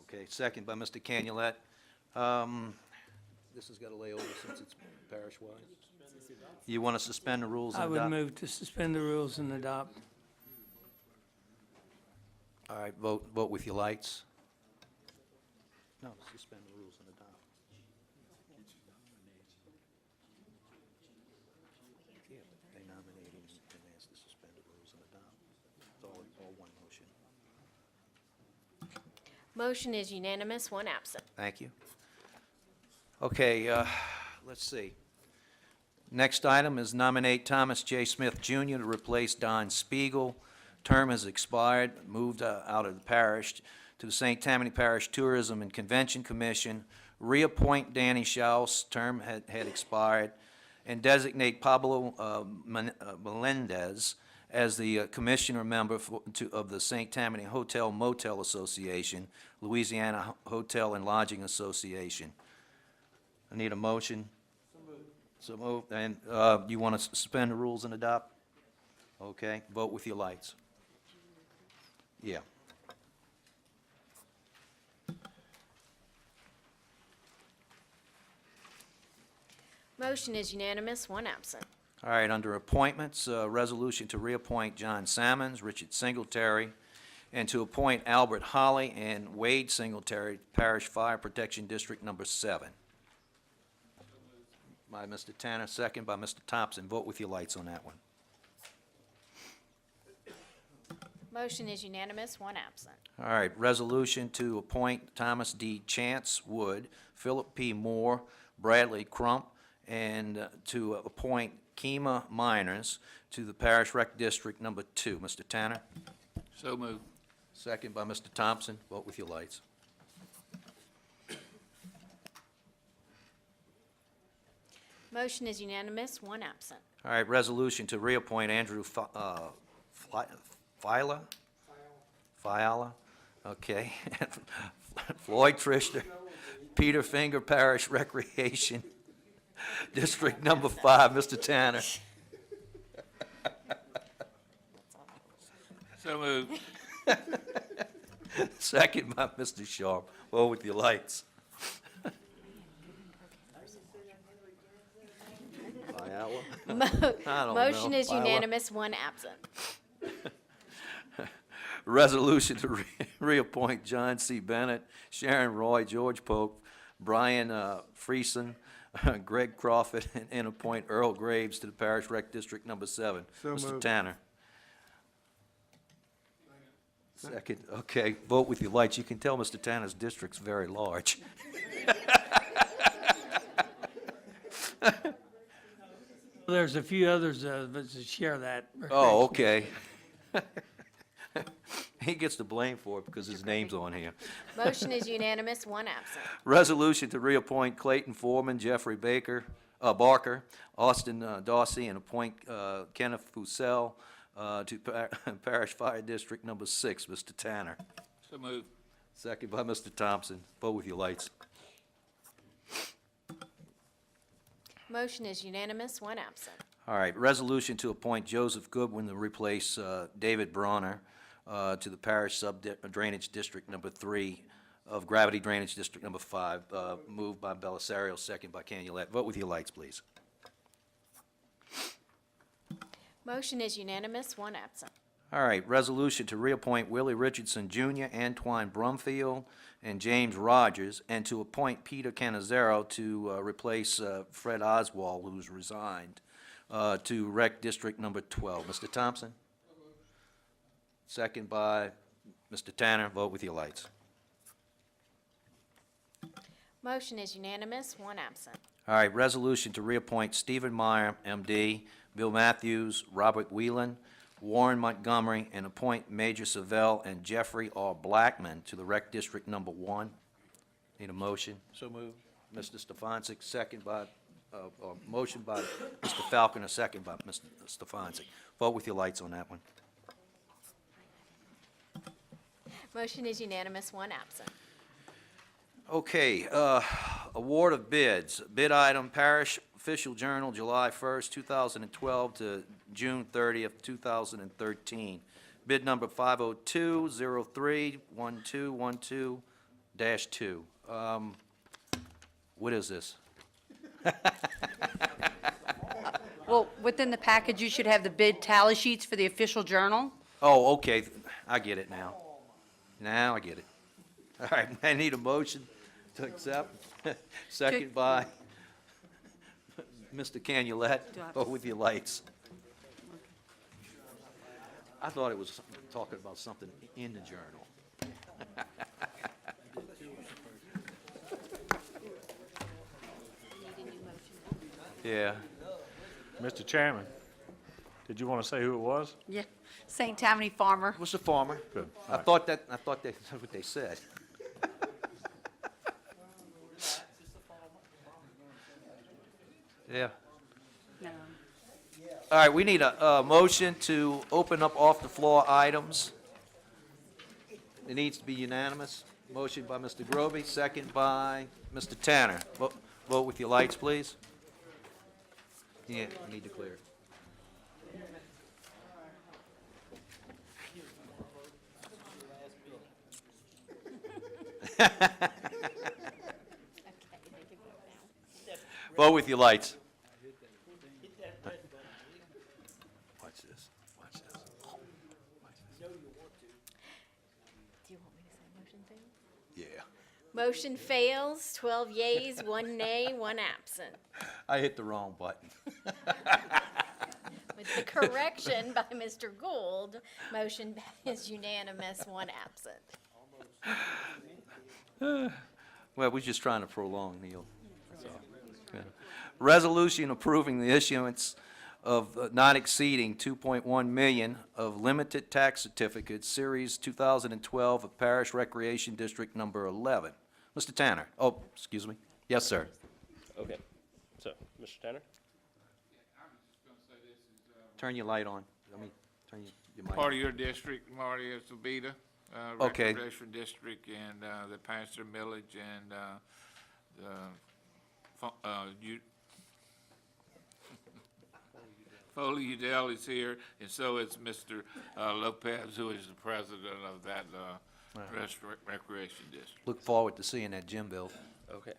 Okay, second by Mr. Canulet. This has got to lay over since it's parish-wide. You want to suspend the rules and I would adopt? move to suspend the rules and adopt. All right, vote with your lights. No, suspend the rules and adopt. Yeah, they nominate him and ask to suspend the rules and adopt. It's all one motion. Motion is unanimous, one absent. Thank you. Okay, let's see. Next item is nominate Thomas J. Smith Jr. to replace Don Spiegel. Term has expired, moved out of the parish to the St. Tammany Parish Tourism and Convention Commission. Reappoint Danny Schaus, term had expired, and designate Pablo Melendez as the commissioner member of the St. Tammany Hotel Motel Association, Louisiana Hotel and Lodging Association. I need a motion. So moved. And you want to suspend the rules and adopt? Okay, vote with your lights. Yeah. Motion is unanimous, one absent. All right, under appointments, resolution to reappoint John Sammons, Richard Singletary, and to appoint Albert Holly and Wade Singletary, Parish Fire Protection District Number 7. By Mr. Tanner, second by Mr. Thompson. Vote with your lights on that one. Motion is unanimous, one absent. All right, resolution to appoint Thomas D. Chance Wood, Philip P. Moore, Bradley Crump, and to appoint Kema Miners to the Parish Rec District Number 2. Mr. Tanner? So moved. Second by Mr. Thompson. Vote with your lights. Motion is unanimous, one absent. All right, resolution to reappoint Andrew Fiala? Fiala, okay. Floyd Trishner, Peter Finger Parish Recreation, District Number 5, Mr. Tanner. So moved. Second by Mr. Sharp. Vote with your lights. Fiala? I don't know. Motion is Fiala? unanimous, one absent. Resolution to reappoint John C. Bennett, Sharon Roy, George Pope, Brian Friesen, Greg Crawford, and appoint Earl Graves to the Parish Rec District Number 7. So Mr. moved. Tanner. Second, okay, vote with your lights. You can tell Mr. Tanner's district's very large. There's a few others that share that. Oh, okay. He gets the blame for it because his name's on here. Motion is unanimous, one absent. Resolution to reappoint Clayton Foreman, Jeffrey Barker, Austin Dawsey, and appoint Kenneth Fussell to Parish Fire District Number 6. Mr. Tanner. So moved. Second by Mr. Thompson. Vote with your lights. Motion is unanimous, one absent. All right, resolution to appoint Joseph Goodwin to replace David Bronner to the Parish Sub-Drainage District Number 3 of Gravity Drainage District Number 5, moved by Belisario, second by Canulette. Vote with your lights, please. Motion is unanimous, one absent. All right, resolution to reappoint Willie Richardson Jr., Antoine Brumfield, and James Rogers, and to appoint Peter Canizero to replace Fred Oswald, who's resigned, to Rec District Number 12. Mr. Thompson? Second by Mr. Tanner. Vote with your lights. Motion is unanimous, one absent. All right, resolution to reappoint Stephen Meyer, M.D., Bill Matthews, Robert Whelan, Warren Montgomery, and appoint Major Savell and Jeffrey R. Blackman to the Rec District Number 1. Need a motion? So moved. Mr. Stefanczyk, second by, or motion by Mr. Falconer, second by Mr. Stefanczyk. Vote with your lights on that one. Motion is unanimous, one absent. Okay, award of bids. Bid item, Parish Official Journal, July 1st, 2012 to June 30th, 2013. Bid number 502-03-1212-2. What is this? Well, within the package, you should have the bid tally sheets for the official journal. Oh, okay, I get it now. Now I get it. All right, I need a motion to accept. Second by Mr. Canulette. Vote with your lights. I thought it was talking about something in the journal. Yeah. Mr. Chairman, did you want to say who it was? Yeah, St. Tammany Farmer. What's the farmer? Good. I thought that's what they said. Yeah. No. All right, we need a motion to open up off-the-floor items. It needs to be unanimous. Motion by Mr. Grovey, second by Mr. Tanner. Vote with your lights, please. Yeah, we need to clear it. Vote with your lights. Watch this. Watch this. Do you want me to say motion fails? Yeah. Motion fails, 12 yeas, 1 nay, 1 absent. I hit the wrong button. With the correction by Mr. Gould, motion is unanimous, 1 absent. Well, we're just trying to prolong, Neil. That's all. Yeah. Resolution approving the issuance of not exceeding 2.1 million of limited tax certificates, Series 2012 of Parish Recreation District Number 11. Mr. Tanner. Oh, excuse me. Yes, sir. Okay, so, Mr. Tanner? Turn your light on. I mean, turn your mic. Part of your district, Marty, is the Beta, Okay. Recreation District, and, the Pastor Millage, and, Foley Udell is here, and so is Mr. Lopez, who is the president of that, Recreation District. Look forward to seeing that gym built. Okay.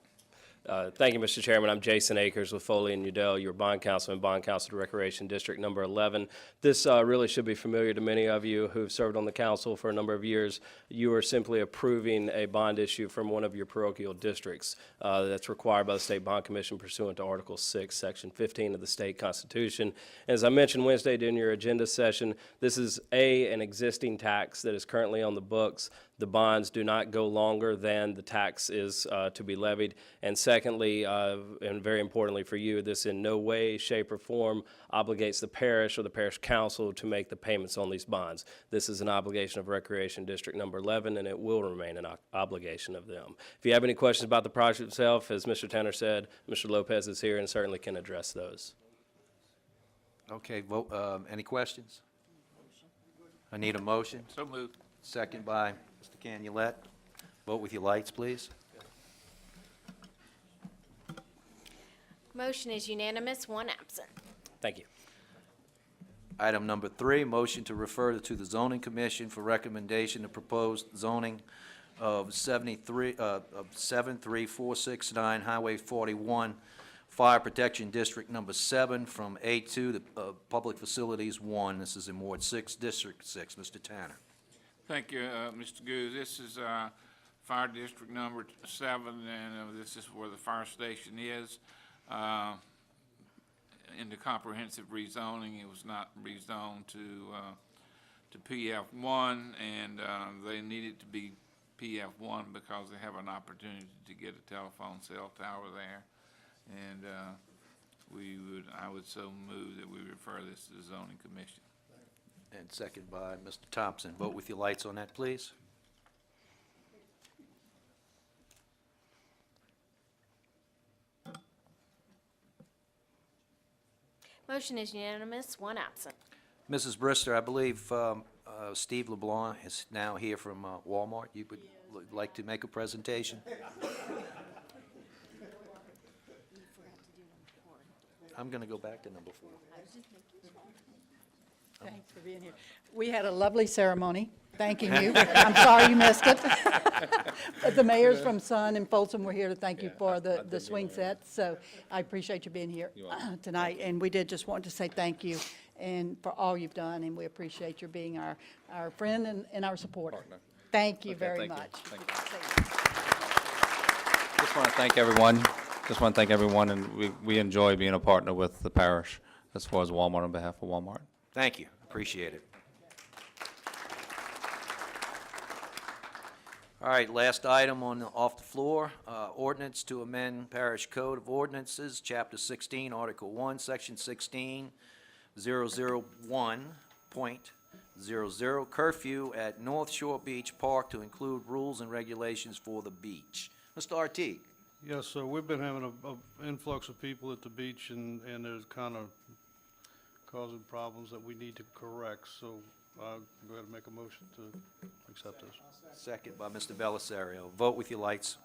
Thank you, Mr. Chairman. I'm Jason Akers with Foley and Udell, your bond counsel and bond counsel to Recreation District Number 11. This really should be familiar to many of you who've served on the council for a number of years. You are simply approving a bond issue from one of your parochial districts that's required by the State Bond Commission pursuant to Article 6, Section 15 of the state constitution. As I mentioned Wednesday during your agenda session, this is an existing tax that is currently on the books. The bonds do not go longer than the tax is to be levied. And secondly, and very importantly for you, this in no way, shape, or form obligates the parish or the parish council to make the payments on these bonds. This is an obligation of Recreation District Number 11, and it will remain an obligation of them. If you have any questions about the project itself, as Mr. Tanner said, Mr. Lopez is here and certainly can address those. Okay, vote, any questions? I need a motion. So moved. Second by Mr. Canulette. Vote with your lights, please. Motion is unanimous, 1 absent. Thank you. Item number 3, motion to refer to the zoning commission for recommendation to proposed zoning of 73469 Highway 41, Fire Protection District Number 7 from A2 to Public Facilities 1. This is in Ward 6, District 6. Mr. Tanner. Thank you, Mr. Goode. This is Fire District Number 7, and this is where the fire station is. In the comprehensive rezoning, it was not rezoned to PF1, and they needed to be PF1 because they have an opportunity to get a telephone cell tower there. And I would so move that we refer this to the zoning commission. And second by Mr. Thompson. Vote with your lights on that, please. Motion is unanimous, one absent. Mrs. Brister, I believe Steve LeBlanc is now here from Walmart. You would like to make a presentation? I'm going to go back to number 4. Thanks for being here. We had a lovely ceremony, thanking you. I'm sorry you missed it. But the mayors from Sun and Folsom were here to thank you for the swing set, so I appreciate you being here tonight. And we did just want to say thank you and for all you've done, and we appreciate your being our friend and our supporter. Thank you very much. Just want to thank everyone. And we enjoy being a partner with the parish as far as Walmart on behalf of Walmart. Thank you. Appreciate it. All right, last item off the floor, ordinance to amend Parish Code of Ordinances, Chapter 16, Article 1, Section 16, 001.00, curfew at North Shore Beach Park to include rules and regulations for the beach. Mr. Artigue. Yes, sir. We've been having an influx of people at the beach, and there's kind of causing problems that we need to correct. So I'll go ahead and make a motion to accept this. Second by Mr. Belisario. Vote with your lights.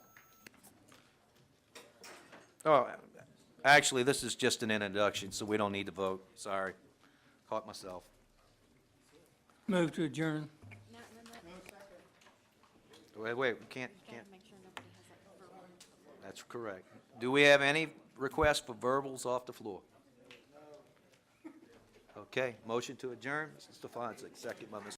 Oh, actually, this is just an introduction, so we don't need to vote. Sorry. Caught myself. Move to adjourn. Wait, we can't. That's correct. Do we have any requests for verbals off the floor? Okay, motion to adjourn, Mr. Stefanczyk, second by Mr.